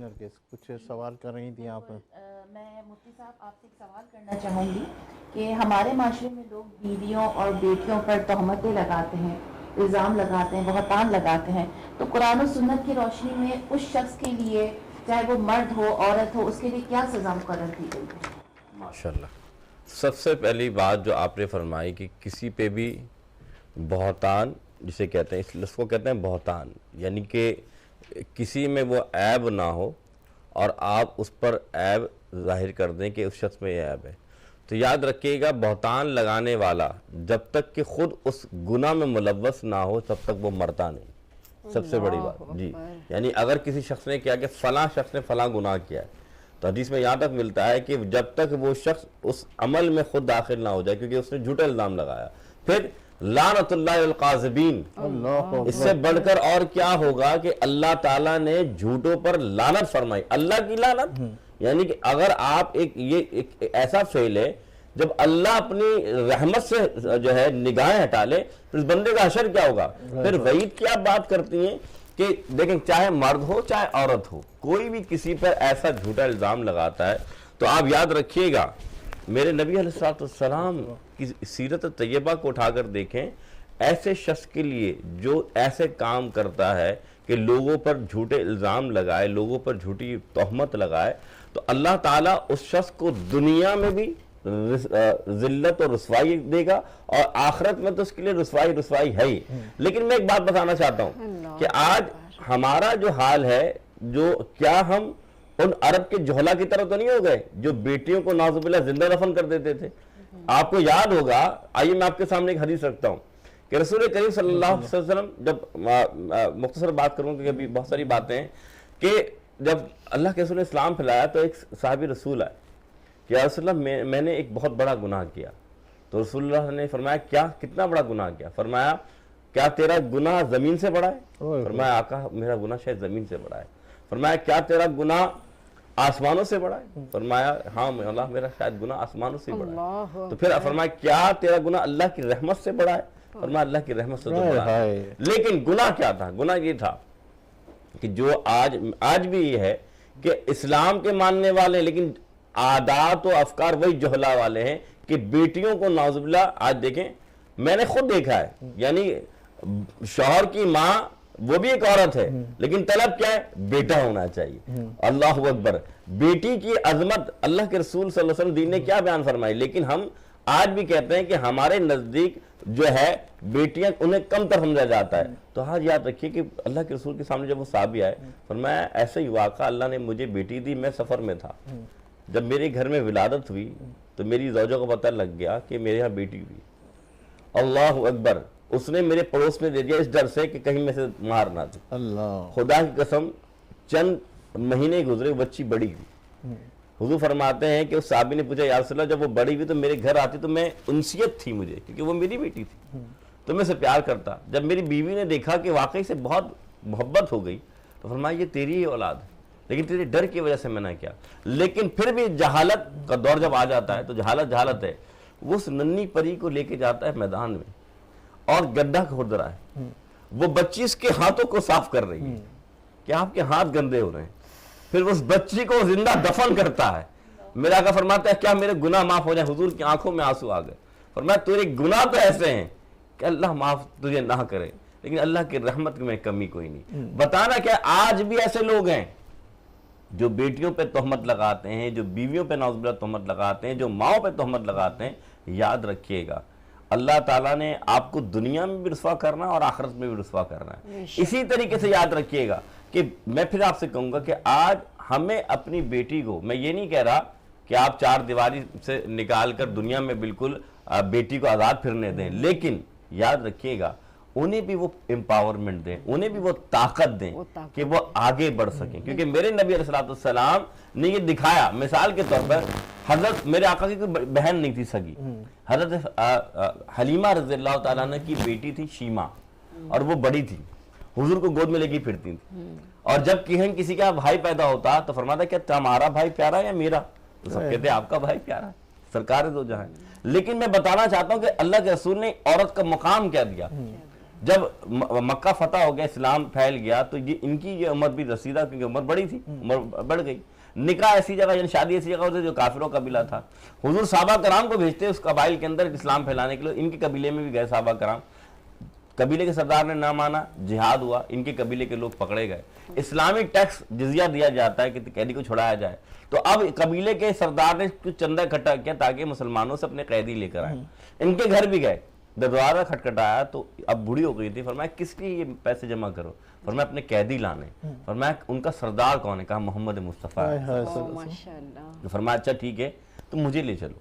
S1: Nargis کچھ سوال کر رہی تھیں آپ؟
S2: میں مفتی صاحب آپ سے ایک سوال کرنا چاہوں گی کہ ہمارے معاشرے میں لوگ بیویوں اور بیٹیوں پر تہمتیں لگاتے ہیں، الزام لگاتے ہیں، بہتان لگاتے ہیں، تو قرآن و سنت کی روشنی میں اس شخص کے لیے چاہے وہ مرد ہو عورت ہو اس کے لیے کیا سزا مقرر کی گئی ہے؟
S5: ماشاءاللہ، سب سے پہلی بات جو آپ نے فرمائی کہ کسی پہ بھی بہتان جسے کہتے ہیں، اس کو کہتے ہیں بہتان، یعنی کہ کسی میں وہ عیب نہ ہو اور آپ اس پر عیب ظاہر کر دیں کہ اس شخص میں یہ عیب ہے، تو یاد رکھیے گا بہتان لگانے والا جب تک کہ خود اس گناہ میں ملوث نہ ہو تب تک وہ مرتا نہیں، سب سے بڑی بات جی۔ یعنی اگر کسی شخص نے کیا کہ فلاں شخص نے فلاں گناہ کیا ہے تو حدیث میں یہاں تک ملتا ہے کہ جب تک وہ شخص اس عمل میں خود داخل نہ ہو جائے، کیونکہ اس نے جھوٹا الزام لگایا، پھر لعنت اللہ القاذبین، اس سے بڑھ کر اور کیا ہوگا کہ اللہ تعالیٰ نے جھوٹوں پر لعنت فرمائی، اللہ کی لعنت۔ یعنی کہ اگر آپ یہ ایسا فعل ہے جب اللہ اپنی رحمت سے جو ہے نگاہیں ہٹا لے پھر اس بندے کا حشر کیا ہوگا۔ پھر وعید کی آپ بات کرتی ہیں کہ دیکھیں چاہے مرد ہو چاہے عورت ہو، کوئی بھی کسی پر ایسا جھوٹا الزام لگاتا ہے تو آپ یاد رکھیے گا میرے نبی علیہ السلام کی سیرت طیبہ کو اٹھا کر دیکھیں، ایسے شخص کے لیے جو ایسے کام کرتا ہے کہ لوگوں پر جھوٹے الزام لگائے، لوگوں پر جھوٹی تہمت لگائے، تو اللہ تعالیٰ اس شخص کو دنیا میں بھی ذلت اور رسوائی دے گا اور آخرت میں تو اس کے لیے رسوائی ہے ہی۔ لیکن میں ایک بات بتانا چاہتا ہوں کہ آج ہمارا جو حال ہے، جو کیا ہم ان عرب کے جوہلا کی طرح تو نہیں ہو گئے جو بیٹیوں کو نعوذ باللہ زندہ دفن کر دیتے تھے؟ آپ کو یاد ہوگا، آئیے میں آپ کے سامنے ایک حدیث رکھتا ہوں کہ رسول کریم صلی اللہ علیہ وسلم، جب مختصر بات کروں کہ ابھی بہت ساری باتیں ہیں، کہ جب اللہ کے رسول نے اسلام پھیلایا تو ایک صحابی رسول آئے کہ یا رسول اللہ میں نے ایک بہت بڑا گناہ کیا، تو رسول اللہ نے فرمایا کیا، کتنا بڑا گناہ کیا؟ فرمایا کیا تیرا گناہ زمین سے بڑا ہے؟ فرمایا آقا میرا گناہ شاید زمین سے بڑا ہے۔ فرمایا کیا تیرا گناہ آسمانوں سے بڑا ہے؟ فرمایا ہاں اللہ میرا شاید گناہ آسمانوں سے بڑا ہے۔ تو پھر فرمایا کیا تیرا گناہ اللہ کی رحمت سے بڑا ہے؟ فرمایا اللہ کی رحمت سے تو بڑا ہے۔ لیکن گناہ کیا تھا؟ گناہ یہ تھا کہ جو آج بھی یہ ہے کہ اسلام کے ماننے والے لیکن عادات و افکار وہی جہلا والے ہیں کہ بیٹیوں کو نعوذ باللہ، آج دیکھیں میں نے خود دیکھا ہے، یعنی شوہر کی ماں وہ بھی ایک عورت ہے لیکن طلب کیا ہے؟ بیٹا ہونا چاہیے۔ اللہ اکبر، بیٹی کی عظمت اللہ کے رسول صلی اللہ علیہ وسلم دین نے کیا بیان فرمائی، لیکن ہم آج بھی کہتے ہیں کہ ہمارے نزدیک جو ہے بیٹیاں انہیں کم تر سمجھا جاتا ہے۔ تو آج یاد رکھیے کہ اللہ کے رسول کے سامنے جب وہ صحابی آئے فرمایا ایسا ہی واقعہ اللہ نے مجھے بیٹی دی، میں سفر میں تھا، جب میرے گھر میں ولادت ہوئی تو میری زوجہ کو پتہ لگ گیا کہ میرے یہاں بیٹی ہوئی۔ اللہ اکبر، اس نے میرے پڑوس میں دے دیا اس ڈر سے کہ کہیں میں سے مار نہ دے۔ اللہ، خدا کی قسم چند مہینے گزرے بچی بڑی ہوئی۔ حضور فرماتے ہیں کہ اس صحابی نے پوچھا یا رسول اللہ جب وہ بڑی ہوئی تو میرے گھر آتی تو میں انسیت تھی مجھے، کیونکہ وہ میری بیٹی تھی تو میں اسے پیار کرتا۔ جب میری بیوی نے دیکھا کہ واقعی سے بہت محبت ہو گئی تو فرمایا یہ تیری ہی اولاد ہے، لیکن تیرے ڈر کی وجہ سے میں نے کیا۔ لیکن پھر بھی جہالت کا دور جب آ جاتا ہے تو جہالت ہے، وہ اس ننھی پری کو لے کے جاتا ہے میدان میں اور گڈھا کھود رہا ہے، وہ بچی اس کے ہاتھوں کو صاف کر رہی ہے کہ آپ کے ہاتھ گندے ہو رہے ہیں، پھر اس بچی کو زندہ دفن کرتا ہے۔ میرا آقا فرماتا ہے کیا میرے گناہ معاف ہو جائیں؟ حضور کی آنکھوں میں آنسو آ گئے۔ فرمایا تیرے گناہ تو ایسے ہیں کہ اللہ معاف تجھے نہ کرے، لیکن اللہ کی رحمت میں کمی کوئی نہیں۔ بتانا کیا آج بھی ایسے لوگ ہیں جو بیٹیوں پہ تہمت لگاتے ہیں، جو بیویوں پہ نعوذ باللہ تہمت لگاتے ہیں، جو ماؤں پہ تہمت لگاتے ہیں۔ یاد رکھیے گا اللہ تعالیٰ نے آپ کو دنیا میں بھی رسوا کرنا ہے اور آخرت میں بھی رسوا کرنا ہے۔ اسی طریقے سے یاد رکھیے گا کہ میں پھر آپ سے کہوں گا کہ آج ہمیں اپنی بیٹی کو، میں یہ نہیں کہہ رہا کہ آپ چار دیواری سے نکال کر دنیا میں بالکل بیٹی کو آزاد پھرنے دیں، لیکن یاد رکھیے گا انہیں بھی وہ امپاورمنٹ دیں، انہیں بھی وہ طاقت دیں کہ وہ آگے بڑھ سکیں، کیونکہ میرے نبی علیہ السلام نے یہ دکھایا۔ مثال کے طور پر حضرت میرے آقا کی کوئی بہن نہیں تھی سگی، حضرت حلیمہ رضی اللہ تعالیٰ عنہ کی بیٹی تھی شیمہ، اور وہ بڑی تھی، حضور کو گود میں لے کے پھرتی تھی، اور جب کسی کا بھائی پیدا ہوتا تو فرماتا کیا تمہارا بھائی پیارا یا میرا؟ تو سب کہتے ہیں آپ کا بھائی پیارا ہے، سرکار دو جہاں۔ لیکن میں بتانا چاہتا ہوں کہ اللہ کے رسول نے عورت کا مقام کیا دیا جب مکہ فتح ہو گیا، اسلام پھیل گیا، تو یہ ان کی یہ عمر بھی رسیدہ، کیونکہ عمر بڑی تھی، عمر بڑھ گئی. نکاح ایسی جگہ، یعنی شادی ایسی جگہ ہوتی جو کافروں کا قبیلہ تھا. حضور صحابہ کرام کو بھیجتے اس قبائل کے اندر اسلام پھیلانے کے لیے. ان کے قبیلے میں بھی گئے صحابہ کرام، قبیلے کے سردار نے نہ مانا، جہاد ہوا، ان کے قبیلے کے لوگ پکڑے گئے. اسلامی ٹیکس جزیہ دیا جاتا ہے کہ قیدی کو چھڑایا جائے. تو اب قبیلے کے سردار نے کچھ چندہ اکٹھا کیا تاکہ مسلمانوں سے اپنے قیدی لے کر آئے. ان کے گھر بھی گئے، دروازہ کھٹکھٹایا تو اب بوڑھی ہو گئی تھی. فرمایا کس لیے یہ پیسے جمع کرو؟ فرمایا اپنے قیدی لانے. فرمایا ان کا سردار کون ہے؟ کہا محمد مصطفیٰ.
S3: ماشاءاللہ.
S5: فرمایا اچھا ٹھیک ہے تم مجھے لے چلو.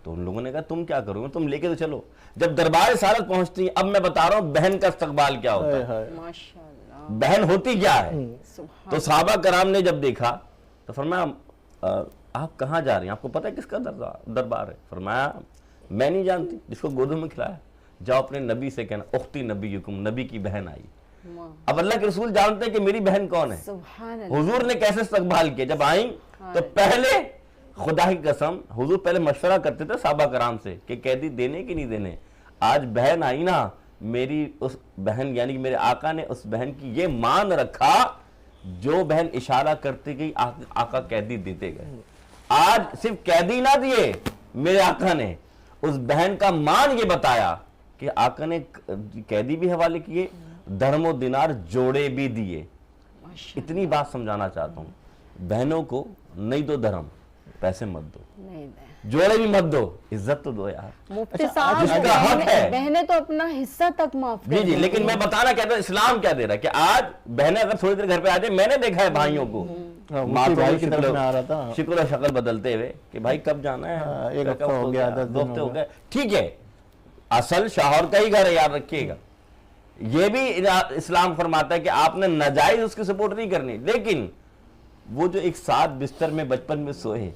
S5: تو ان لوگوں نے کہا تم کیا کرو گے؟ تم لے کے تو چلو. جب دربار رسالت پہنچتی، اب میں بتا رہا ہوں بہن کا استقبال کیا ہوتا ہے،
S3: ماشاءاللہ.
S5: بہن ہوتی کیا ہے. تو صحابہ کرام نے جب دیکھا تو فرمایا آپ کہاں جا رہے ہیں؟ آپ کو پتہ ہے کس کا دربار ہے؟ فرمایا میں نہیں جانتی. جس کو گودوں میں کھلایا، جاؤ اپنے نبی سے کہنا اختی نبیکم، نبی کی بہن آئی. اب اللہ کے رسول جانتے ہیں کہ میری بہن کون ہے. حضور نے کیسے استقبال کیا؟ جب آئیں تو پہلے خدا کی قسم حضور پہلے مشورہ کرتے تھے صحابہ کرام سے کہ قیدی دینے کی نہیں دینے. آج بہن آئی نا، میری اس بہن یعنی کہ میرے آقا نے اس بہن کی یہ مان رکھا، جو بہن اشارہ کرتے گئی آقا قیدی دیتے گئے. آج صرف قیدی نہ دیے، میرے آقا نے اس بہن کا مان یہ بتایا کہ آقا نے قیدی بھی حوالے کیے، درہم و دینار جوڑے بھی دیے. اتنی بات سمجھانا چاہتا ہوں، بہنوں کو نہیں دو درہم، پیسے مت دو، جوڑے بھی مت دو، عزت تو دو یار.
S3: مفتی صاحب
S5: جس کا حق ہے،
S3: بہنیں تو اپنا حصہ تک معاف کر
S5: جی لیکن میں بتانا کہتا ہوں اسلام کیا دے رہا ہے کہ آج بہنیں اگر تھوڑی دیر گھر پہ آ جائیں، میں نے دیکھا ہے بھائیوں کو شکل و شکل بدلتے ہوئے کہ بھائی کب جانا ہے،
S8: ایک ہفتہ ہو گیا، 10 دن
S5: ہو گئے. ٹھیک ہے، اصل شوہر کا ہی گھر ہے، یاد رکھیے گا. یہ بھی اسلام فرماتا ہے کہ آپ نے ناجائز اس کی سپورٹ نہیں کرنی، لیکن وہ جو ایک ساتھ بستر میں بچپن میں سوئے،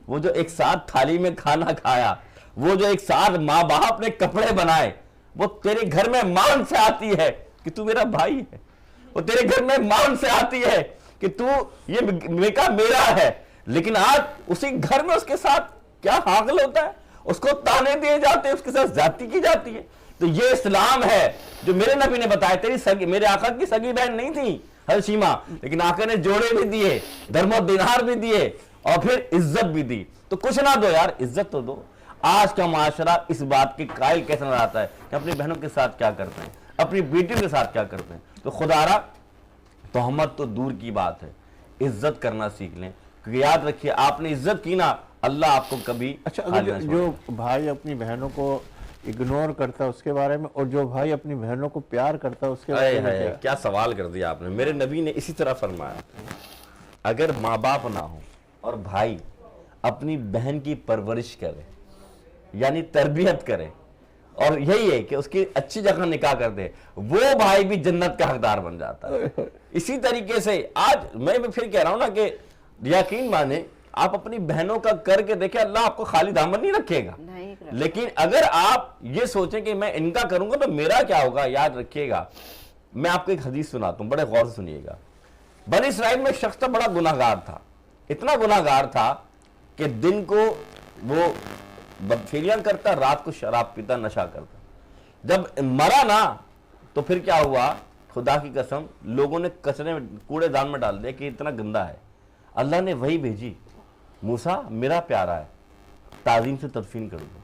S5: وہ جو ایک ساتھ تھالی میں کھانا کھایا، وہ جو ایک ساتھ ماں باپ نے کپڑے بنائے، وہ تیرے گھر میں مان سے آتی ہے کہ تو میرا بھائی ہے. وہ تیرے گھر میں مان سے آتی ہے کہ تو یہ نکاح میرا ہے. لیکن آج اسی گھر میں اس کے ساتھ کیا حاصل ہوتا ہے، اس کو تانے دیے جاتے ہیں، اس کے ساتھ زیادتی کی جاتی ہے. تو یہ اسلام ہے جو میرے نبی نے بتایا. تیری سگی، میرے آقا کی سگی بہن نہیں تھی حضرت شیما، لیکن آقا نے جوڑے بھی دیے، درہم و دینار بھی دیے، اور پھر عزت بھی دی. تو کچھ نہ دو یار، عزت تو دو. آج کا معاشرہ اس بات کے قائل کیسے نظر آتا ہے کہ اپنی بہنوں کے ساتھ کیا کرتے ہیں، اپنی بیٹیوں کے ساتھ کیا کرتے ہیں. تو خدا را تہمت تو دور کی بات ہے، عزت کرنا سیکھ لیں. کیونکہ یاد رکھیے آپ نے عزت کی نا، اللہ آپ کو کبھی.
S8: اچھا اگر جو بھائی اپنی بہنوں کو اگنور کرتا ہے اس کے بارے میں، اور جو بھائی اپنی بہنوں کو پیار کرتا ہے اس کے بارے میں
S5: کیا سوال کر دیا آپ نے. میرے نبی نے اسی طرح فرمایا، اگر ماں باپ نہ ہو اور بھائی اپنی بہن کی پرورش کرے، یعنی تربیت کرے، اور یہی ہے کہ اس کی اچھی جگہ نکاح کر دے، وہ بھائی بھی جنت کا حقدار بن جاتا ہے. اسی طریقے سے آج میں پھر کہہ رہا ہوں نا کہ یقین مانے آپ اپنی بہنوں کا کر کے دیکھیں، اللہ آپ کو خالی دامن نہیں رکھے گا. لیکن اگر آپ یہ سوچیں کہ میں ان کا کروں گا تو میرا کیا ہوگا، یاد رکھیے گا. میں آپ کو ایک حدیث سناتا ہوں، بڑے غور سے سنیے گا. بنی اسرائیل میں ایک شخص تھا، بڑا گناہگار تھا، اتنا گناہگار تھا کہ دن کو وہ بدفعلیاں کرتا، رات کو شراب پیتا، نشہ کرتا. جب مرا نا تو پھر کیا ہوا، خدا کی قسم لوگوں نے کچرے میں، کوڑے دان میں ڈال دیا کہ اتنا گندا ہے. اللہ نے وہی بھیجی، موسیٰ میرا پیارا ہے، تعظیم سے تدفین کر دو.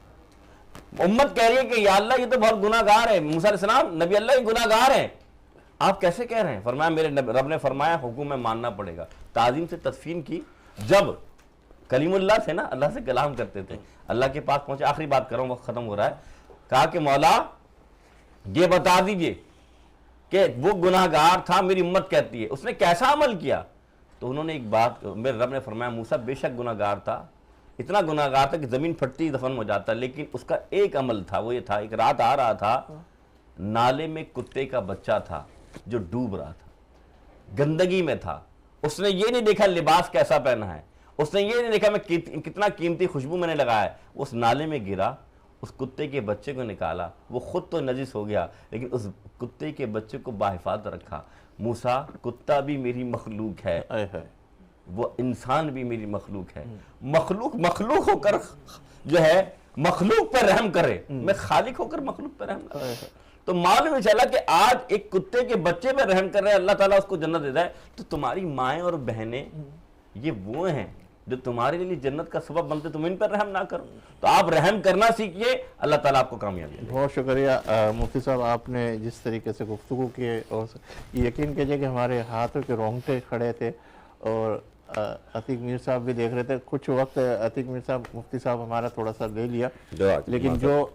S5: امت کہہ رہی ہے کہ یا اللہ یہ تو بہت گناہگار ہے. موسیٰ علیہ السلام نبی اللہ ہی گناہگار ہیں، آپ کیسے کہہ رہے ہیں؟ فرمایا میرے رب نے فرمایا حکم میں ماننا پڑے گا. تعظیم سے تدفین کی. جب کلیم اللہ تھے نا، اللہ سے کلام کرتے تھے، اللہ کے پاس پہنچے، آخری بات کر رہا ہوں وقت ختم ہو رہا ہے، کہا کہ مولا یہ بتا دیجئے کہ وہ گناہگار تھا، میری امت کہتی ہے، اس نے کیسا عمل کیا؟ تو انہوں نے ایک بات، میرے رب نے فرمایا موسیٰ بے شک گناہگار تھا، اتنا گناہگار تھا کہ زمین پھٹتی دفن ہو جاتا، لیکن اس کا ایک عمل تھا، وہ یہ تھا ایک رات آ رہا تھا، نالے میں کتے کا بچہ تھا جو ڈوب رہا تھا، گندگی میں تھا. اس نے یہ نہیں دیکھا لباس کیسا پہنا ہے، اس نے یہ نہیں دیکھا میں کتنا قیمتی خوشبو میں نے لگایا ہے. اس نالے میں گرا، اس کتے کے بچے کو نکالا، وہ خود تو نجس ہو گیا لیکن اس کتے کے بچے کو باحفاظت رکھا. موسیٰ کتا بھی میری مخلوق ہے، وہ انسان بھی میری مخلوق ہے. مخلوق ہو کر جو ہے مخلوق پر رحم کرے، میں خالق ہو کر مخلوق پر رحم کرے. تو معلوم چلا کہ آج ایک کتے کے بچے پہ رحم کر رہے ہیں اللہ تعالیٰ اس کو جنت دیتا ہے، تو تمہاری مائیں اور بہنیں یہ وہ ہیں جو تمہارے لیے جنت کا سبب بنتے، تم ان پر رحم نہ کرو. تو آپ رحم کرنا سیکھیے، اللہ تعالیٰ آپ کو کامیابی دے.
S8: بہت شکریہ مفتی صاحب، آپ نے جس طریقے سے گفتگو کی، اور یقین کیجئے کہ ہمارے ہاتھوں کے رونگٹے کھڑے تھے، اور عتیق میر صاحب بھی دیکھ رہے تھے. کچھ وقت عتیق میر صاحب مفتی صاحب ہمارا تھوڑا سا لے لیا، لیکن جو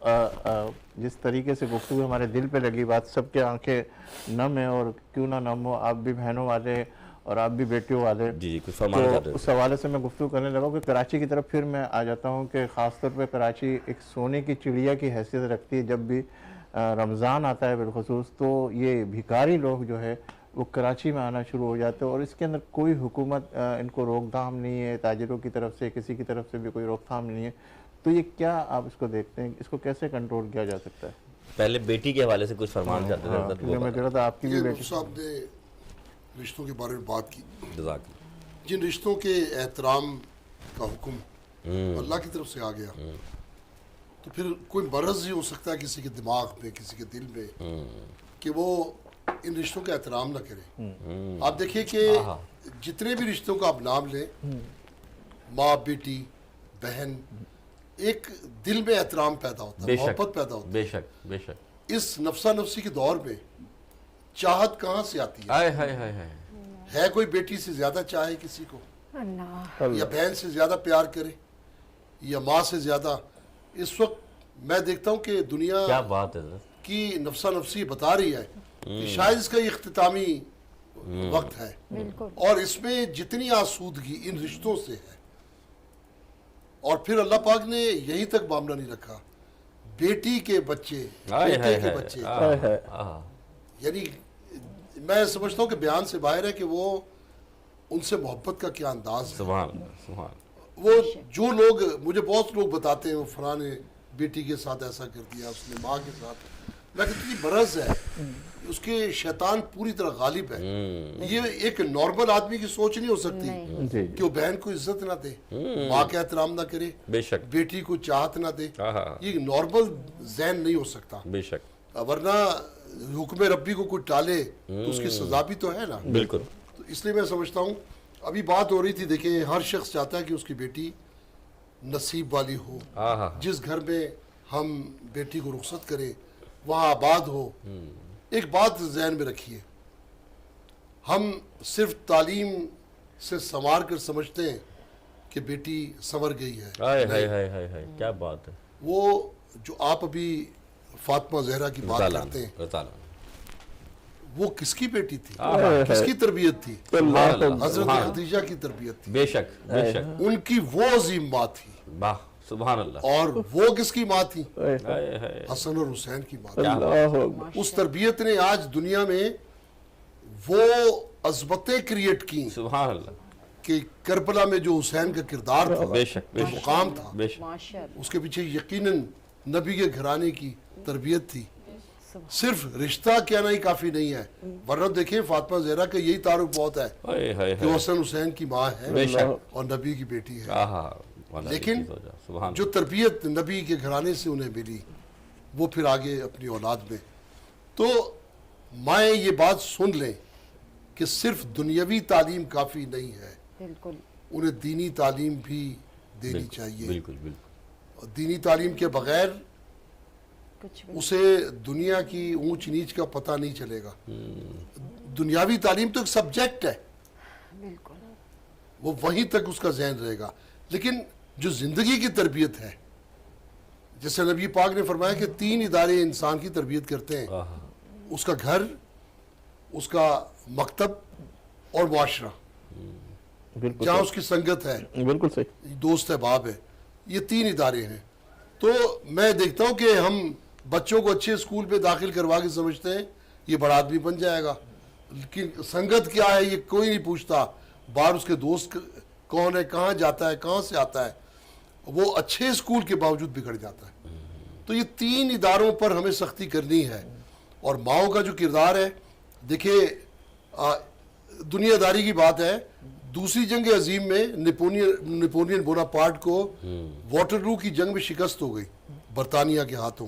S8: جس طریقے سے گفتگو ہمارے دل پہ لگی بات، سب کے آنکھیں نم ہیں، اور کیوں نہ نم ہو، آپ بھی بہنوں والے اور آپ بھی بیٹیوں والے.
S5: جی کچھ فرمانا چاہتے
S8: تو اس حوالے سے میں گفتگو کرنے لگا کہ کراچی کی طرف پھر میں آ جاتا ہوں کہ خاص طور پہ کراچی ایک سونے کی چڑیا کی حیثیت رکھتی ہے. جب بھی رمضان آتا ہے بالخصوص، تو یہ بھکاری لوگ جو ہے وہ کراچی میں آنا شروع ہو جاتے ہیں، اور اس کے اندر کوئی حکومت ان کو روک تھام نہیں ہے، تاجروں کی طرف سے کسی کی طرف سے بھی کوئی روک تھام نہیں ہے. تو یہ کیا آپ اس کو دیکھتے ہیں، اس کو کیسے کنٹرول کیا جا سکتا ہے؟
S5: پہلے بیٹی کے حوالے سے کچھ فرمانا چاہتے تھے.
S8: میں کہہ رہا تھا آپ کی بھی
S6: یہ
S8: بیٹی.
S6: صاحب نے رشتوں کے بارے میں بات کی.
S5: جزاک اللہ.
S6: جن رشتوں کے احترام کا حکم اللہ کی طرف سے آ گیا، تو پھر کوئی مرض ہی ہو سکتا ہے کسی کے دماغ میں، کسی کے دل میں، کہ وہ ان رشتوں کا احترام نہ کرے. آپ دیکھیں کہ جتنے بھی رشتوں کا آپ نام لیں، ماں، بیٹی، بہن، ایک دل میں احترام پیدا ہوتا ہے، محبت پیدا ہوتا ہے.
S5: بے شک بے شک.
S6: اس نفسا نفسی کے دور میں چاہت کہاں سے آتی ہے کوئی بیٹی سے زیادہ چاہے کسی کو، یا بہن سے زیادہ پیار کرے، یا ماں سے زیادہ؟ اس وقت میں دیکھتا ہوں کہ دنیا
S5: کیا بات ہے
S6: کی نفسا نفسی بتا رہی ہے کہ شاید اس کا یہ اختتامی وقت ہے، اور اس میں جتنی آسودگی ان رشتوں سے ہے. اور پھر اللہ پاک نے یہیں تک معاملہ نہیں رکھا، بیٹی کے بچے، بیٹے کے بچے، یعنی میں سمجھتا ہوں کہ بیان سے باہر ہے کہ وہ ان سے محبت کا کیا انداز ہے.
S5: سبحان اللہ سبحان.
S6: وہ جو لوگ، مجھے بہت لوگ بتاتے ہیں وہ فلاں نے بیٹی کے ساتھ ایسا کر دیا، اس نے ماں کے ساتھ، میں کتنی مرض ہے، اس کے شیطان پوری طرح غالب ہے. یہ ایک نارمل آدمی کی سوچ نہیں ہو سکتی کہ وہ بہن کو عزت نہ دے، ماں کا احترام نہ کرے،
S5: بے شک
S6: بیٹی کو چاہت نہ دے. یہ نارمل ذہن نہیں ہو سکتا،
S5: بے شک.
S6: ورنہ حکم ربی کو کوئی ٹالے تو اس کی سزا بھی تو ہے نا.
S5: بالکل.
S6: تو اس لیے میں سمجھتا ہوں، ابھی بات ہو رہی تھی، دیکھیں ہر شخص چاہتا ہے کہ اس کی بیٹی نصیب والی ہو. جس گھر میں ہم بیٹی کو رخصت کریں وہاں آباد ہو. ایک بات ذہن میں رکھیے، ہم صرف تعلیم سے سنوار کر سمجھتے ہیں کہ بیٹی سنور گئی ہے.
S5: کیا بات ہے.
S6: وہ جو آپ ابھی فاطمہ زہرا کی بات کرتے ہیں، وہ کس کی بیٹی تھی، کس کی تربیت تھی؟ حضرت خدیجہ کی تربیت تھی.
S5: بے شک بے شک.
S6: ان کی وہ عظیم ماں تھی.
S5: سبحان اللہ.
S6: اور وہ کس کی ماں تھی؟ حسن اور حسین کی ماں تھی. اس تربیت نے آج دنیا میں وہ عظمتیں کریٹ کی.
S5: سبحان اللہ.
S6: کہ کربلا میں جو حسین کا کردار تھا،
S5: بے شک بے شک
S6: مقام تھا،
S5: بے شک.
S6: اس کے پیچھے یقیناً نبی کے گھرانے کی تربیت تھی. صرف رشتہ کہنا ہی کافی نہیں ہے، ورنہ دیکھیں فاطمہ زہرا کا یہی تعارف بہت ہے کہ وہ حسن حسین کی ماں ہے اور نبی کی بیٹی ہے. لیکن جو تربیت نبی کے گھرانے سے انہیں ملی وہ پھر آگے اپنی اولاد میں. تو مائیں یہ بات سن لیں کہ صرف دنیاوی تعلیم کافی نہیں ہے، انہیں دینی تعلیم بھی دینی چاہیے.
S5: بالکل بالکل.
S6: دینی تعلیم کے بغیر اسے دنیا کی اونچ نیچ کا پتہ نہیں چلے گا. دنیاوی تعلیم تو ایک سبجیکٹ ہے، وہ وہیں تک اس کا ذہن رہے گا. لیکن جو زندگی کی تربیت ہے، جیسے نبی پاک نے فرمایا کہ 3 ادارے انسان کی تربیت کرتے ہیں، اس کا گھر، اس کا مکتب اور معاشرہ، جہاں اس کی سنگت ہے،
S8: بالکل صحیح،
S6: دوست احباب ہے. یہ 3 ادارے ہیں. تو میں دیکھتا ہوں کہ ہم بچوں کو اچھے اسکول پہ داخل کروا کے سمجھتے ہیں یہ بڑا آدمی بن جائے گا، لیکن سنگت کیا ہے یہ کوئی نہیں پوچھتا. باہر اس کے دوست کون ہے، کہاں جاتا ہے، کہاں سے آتا ہے، وہ اچھے اسکول کے باوجود بگڑ جاتا ہے. تو یہ 3 اداروں پر ہمیں سختی کرنی ہے. اور ماؤں کا جو کردار ہے، دیکھیں دنیا داری کی بات ہے، دوسری جنگ عظیم میں نپولین بوناپارٹ کو واٹرلو کی جنگ میں شکست ہو گئی برطانیہ کے ہاتھوں.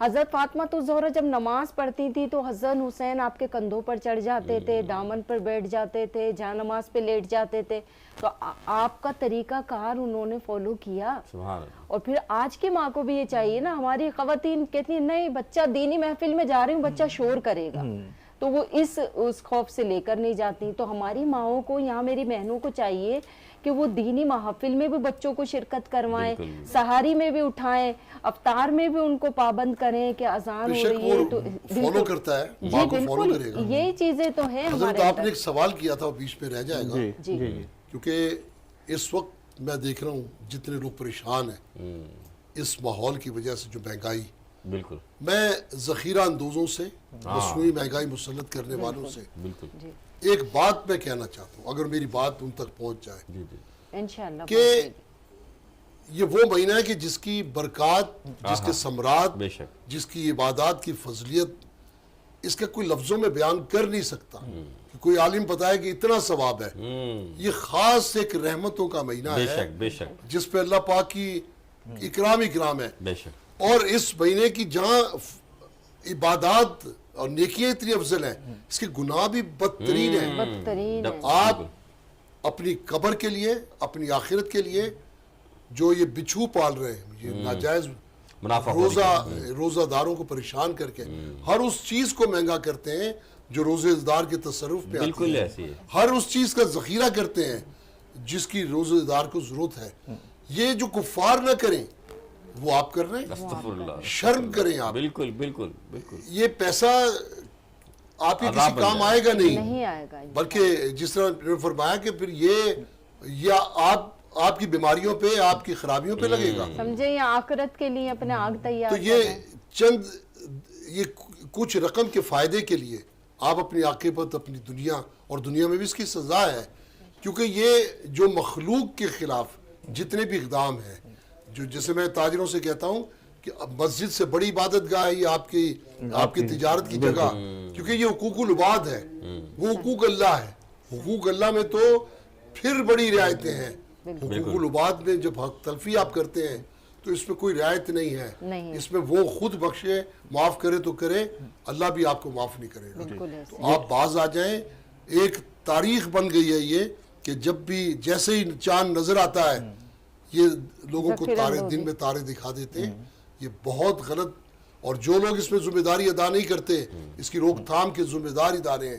S3: حضرت فاطمہ تو زہرا جب نماز پڑھتی تھی تو حسن حسین آپ کے کندھوں پر چڑھ جاتے تھے، دامن پر بیٹھ جاتے تھے، جہاں نماز پہ لیٹ جاتے تھے، تو آپ کا طریقہ کار انہوں نے فالو کیا. اور پھر آج کی ماں کو بھی یہ چاہیے نا، ہماری خواتین کہتی ہیں نہیں بچہ دینی محفل میں جا رہی ہوں بچہ شور کرے گا، تو وہ اس خوف سے لے کر نہیں جاتی. تو ہماری ماؤں کو، یہاں میری بہنوں کو چاہیے کہ وہ دینی محفل میں بھی بچوں کو شرکت کروائیں، سحاری میں بھی اٹھائیں، افطار میں بھی ان کو پابند کریں کہ اذان ہو رہی ہے تو
S6: فالو کرتا ہے، ماں کو فالو کرے گا.
S3: یہی چیزیں تو ہیں
S6: حضرت
S3: ہمارے
S6: آپ نے ایک سوال کیا تھا وہ بیچ میں رہ جائے گا،
S3: جی
S6: کیونکہ اس وقت میں دیکھ رہا ہوں جتنے لوگ پریشان ہیں اس ماحول کی وجہ سے، جو مہنگائی،
S5: بالکل
S6: میں ذخیرہ اندوزوں سے، مصنوعی مہنگائی مسلط کرنے والوں سے ایک بات میں کہنا چاہتا ہوں، اگر میری بات ان تک پہنچ جائے،
S3: انشاءاللہ
S6: کہ یہ وہ مہینہ ہے کہ جس کی برکات، جس کے ثمرات، جس کی عبادات کی فضلیت، اس کا کوئی لفظوں میں بیان کر نہیں سکتا. کہ کوئی عالم بتائے کہ اتنا ثواب ہے. یہ خاص ایک رحمتوں کا مہینہ ہے جس پہ اللہ پاک کی اکرام ہے. اور اس مہینے کی جہاں عبادات اور نیکیاں اتنی افضل ہیں، اس کے گناہ بھی بدترین ہیں. آپ اپنی قبر کے لیے، اپنی آخرت کے لیے جو یہ بچھو پال رہے ہیں، یہ ناجائز روزہ داروں کو پریشان کر کے ہر اس چیز کو مہنگا کرتے ہیں جو روزہ دار کے تصرف میں آتی ہے، ہر اس چیز کا ذخیرہ کرتے ہیں جس کی روزہ دار کو ضرورت ہے. یہ جو کفار نہ کریں وہ آپ کر رہے ہیں. شرم کریں آپ.
S5: بالکل بالکل.
S6: یہ پیسہ آپ کے کسی کام آئے گا
S3: نہیں آئے گا،
S6: بلکہ جس طرح فرمایا کہ پھر یہ آپ کی بیماریوں پہ، آپ کی خرابیوں پہ لگے گا.
S3: سمجھے، یہ آخرت کے لیے اپنے آگ تیار.
S6: تو یہ کچھ رقم کے فائدے کے لیے آپ اپنی عاقبت، اپنی دنیا اور دنیا میں بھی اس کی سزا ہے. کیونکہ یہ جو مخلوق کے خلاف جتنے بھی اقدام ہیں، جو جیسے میں تاجروں سے کہتا ہوں کہ مسجد سے بڑی عبادت گاہ ہے یہ آپ کی تجارت کی جگہ، کیونکہ یہ حقوق العباد ہے، وہ حقوق اللہ ہے. حقوق اللہ میں تو پھر بڑی رعایتیں ہیں. حقوق العباد میں جب حق تلفی آپ کرتے ہیں تو اس میں کوئی رعایت نہیں ہے. اس میں وہ خود بخشے، معاف کرے تو کرے، اللہ بھی آپ کو معاف نہیں کرے گا. تو آپ باز آ جائیں. ایک تاریخ بن گئی ہے یہ کہ جب بھی جیسے ہی چاند نظر آتا ہے یہ لوگوں کو دن میں تارے دکھا دیتے ہیں. یہ بہت غلط، اور جو لوگ اس میں ذمہ داری ادا نہیں کرتے، اس کی روک تھام کے ذمہ دار ادارے ہیں،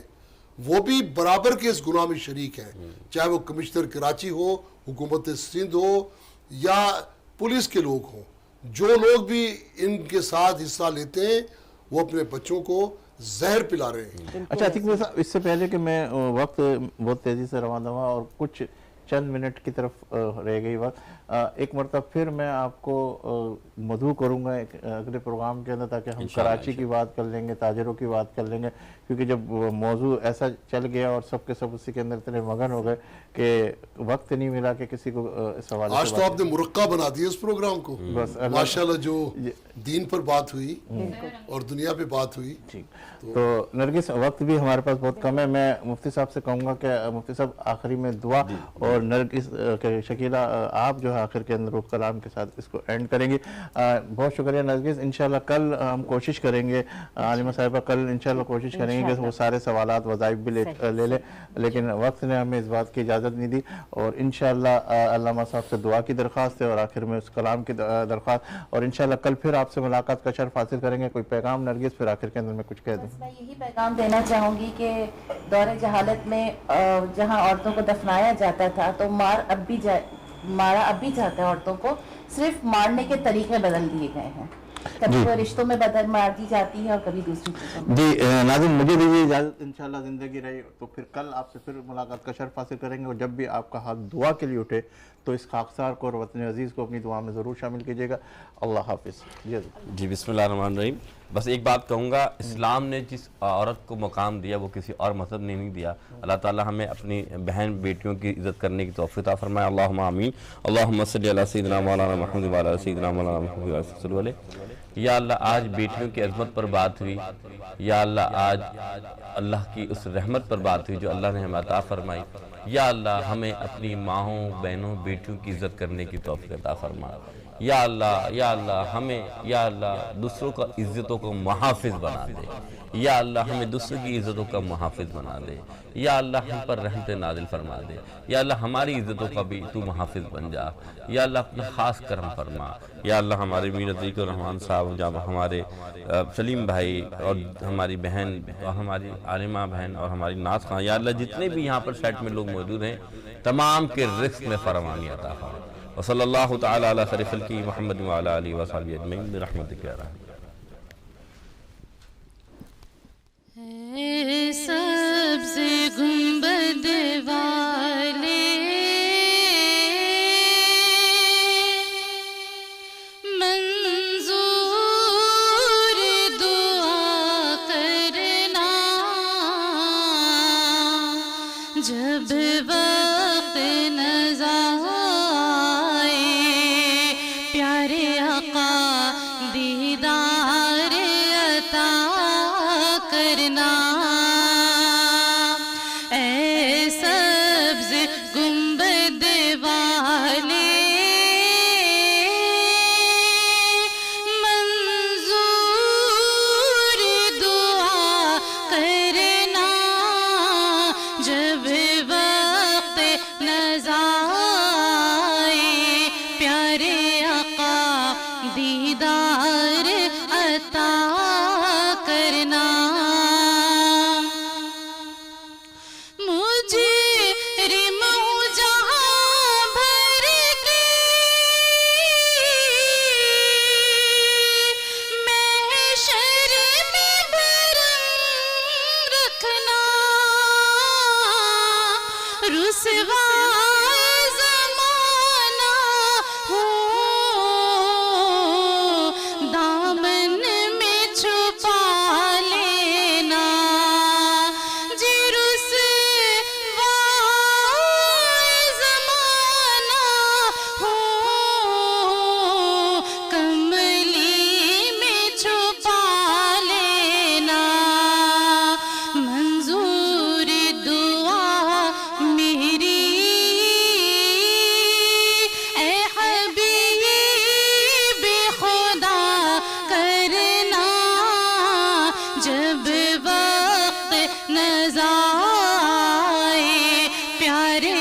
S6: وہ بھی برابر کے اس گناہ میں شریک ہیں. چاہے وہ کمشنر کراچی ہو، حکومت سندھ ہو، یا پولیس کے لوگ ہوں. جو لوگ بھی ان کے ساتھ حصہ لیتے ہیں وہ اپنے بچوں کو زہر پلا رہے ہیں.
S8: اچھا عتیق میاں صاحب، اس سے پہلے کہ میں وقت بہت تیزی سے روانہ ہوا اور کچھ چند منٹ کی طرف رہ گئی وقت، ایک مرتبہ پھر میں آپ کو مدعو کروں گا اگلے پروگرام کے اندر، تاکہ ہم کراچی کی بات کر لیں گے، تاجروں کی بات کر لیں گے. کیونکہ جب موضوع ایسا چل گیا اور سب کے سب اسی کے اندر اتنے مگن ہو گئے کہ وقت نہیں ملا کہ کسی کو اس حوالے سے.
S6: آج تو آپ نے مرقع بنا دیا اس پروگرام کو. ماشاءاللہ جو دین پر بات ہوئی اور دنیا پہ بات ہوئی.
S8: تو نرگس، وقت بھی ہمارے پاس بہت کم ہے. میں مفتی صاحب سے کہوں گا کہ مفتی صاحب آخری میں دعا، اور نرگس شکیلہ آپ جو ہے آخر کے اندر کلام کے ساتھ اس کو اینڈ کریں گے. بہت شکریہ نرگس. انشاءاللہ کل ہم کوشش کریں گے، عالمہ صاحبہ کل انشاءاللہ کوشش کریں گے کہ وہ سارے سوالات وظائف بھی لے لیں، لیکن وقت نے ہمیں اس بات کی اجازت نہیں دی. اور انشاءاللہ علامہ صاحب سے دعا کی درخواست ہے اور آخر میں اس کلام کی درخواست، اور انشاءاللہ کل پھر آپ سے ملاقات کا شرف حاصل کریں گے. کوئی پیغام نرگس پھر آخر کے اندر میں کچھ کہہ دوں؟
S2: میں یہی پیغام دینا چاہوں گی کہ دور جہالت میں جہاں عورتوں کو دفنایا جاتا تھا تو مارا اب بھی جاتا ہے عورتوں کو، صرف مارنے کے طریقے بدل دیے گئے ہیں. کبھی وہ رشتوں میں بدل مار دی جاتی ہے اور کبھی دوسری چیزوں میں.
S8: جی ناظرین، مجھے دیجیے اجازت. انشاءاللہ زندگی رہی تو پھر کل آپ سے پھر ملاقات کا شرف حاصل کریں گے. اور جب بھی آپ کا ہاتھ دعا کے لیے اٹھے تو اس خاکسار کو اور وطن عزیز کو اپنی دعا میں ضرور شامل کیجیے گا. اللہ حافظ.
S5: جی بسم اللہ الرحمن الرحیم. بس ایک بات کہوں گا، اسلام نے جس عورت کو مقام دیا وہ کسی اور مذہب نے نہیں دیا. اللہ تعالی ہمیں اپنی بہن بیٹیوں کی عزت کرنے کی توفیق عطا فرمائے. اللہم آمین. اللہم صلی علی سیدنا مولانا محمد وعلی سیدنا مولانا محمد صلی اللہ علیہ. یا اللہ آج بیٹیوں کی عظمت پر بات ہوئی. یا اللہ آج اللہ کی اس رحمت پر بات ہوئی جو اللہ نے ہمیں عطا فرمائی. یا اللہ ہمیں اپنی ماؤں، بہنوں، بیٹیوں کی عزت کرنے کی توفیق عطا فرما. یا اللہ ہمیں یا اللہ دوسروں کا عزتوں کا محافظ بنا دے، یا اللہ ہمیں دوسروں کی عزتوں کا محافظ بنا دے، یا اللہ ہم پر رحمت نازل فرما دے، یا اللہ ہماری عزتوں کا بھی تو محافظ بن جا، یا اللہ اپنا خاص کرم فرما، یا اللہ ہمارے میر عطیق الرحمن صاحب، جب ہمارے سلیم بھائی اور ہماری بہن اور ہماری عالمہ بہن اور ہماری ناز خان، یا اللہ جتنے بھی یہاں پر سیٹ میں لوگ موجود ہیں تمام کے رزق میں فراوانی عطا فرما، وصلی اللہ تعالی علی خیر خلقہ محمد وعلی آلہ وصحبہ اجمعین برحمتک یا رحمن۔
S4: اے سبز گنبد والے منظور دعا کرنا، جب وقت نظر آئے پیارے آقا دیدار عطا کرنا، اے سبز گنبد والے منظور دعا کرنا، جب وقت نظر آئے پیارے آقا دیدار عطا کرنا، مجرم ہوں جہاں بھر کے محشر میں برم رکھنا، رسوا زمانہ ہوں دامن میں چھپا لینا، جی رسوا زمانہ ہوں کملی میں چھپا لینا، منظور دعا میری اے حبیب خدا کرنا، جب وقت نظر آئے پیارے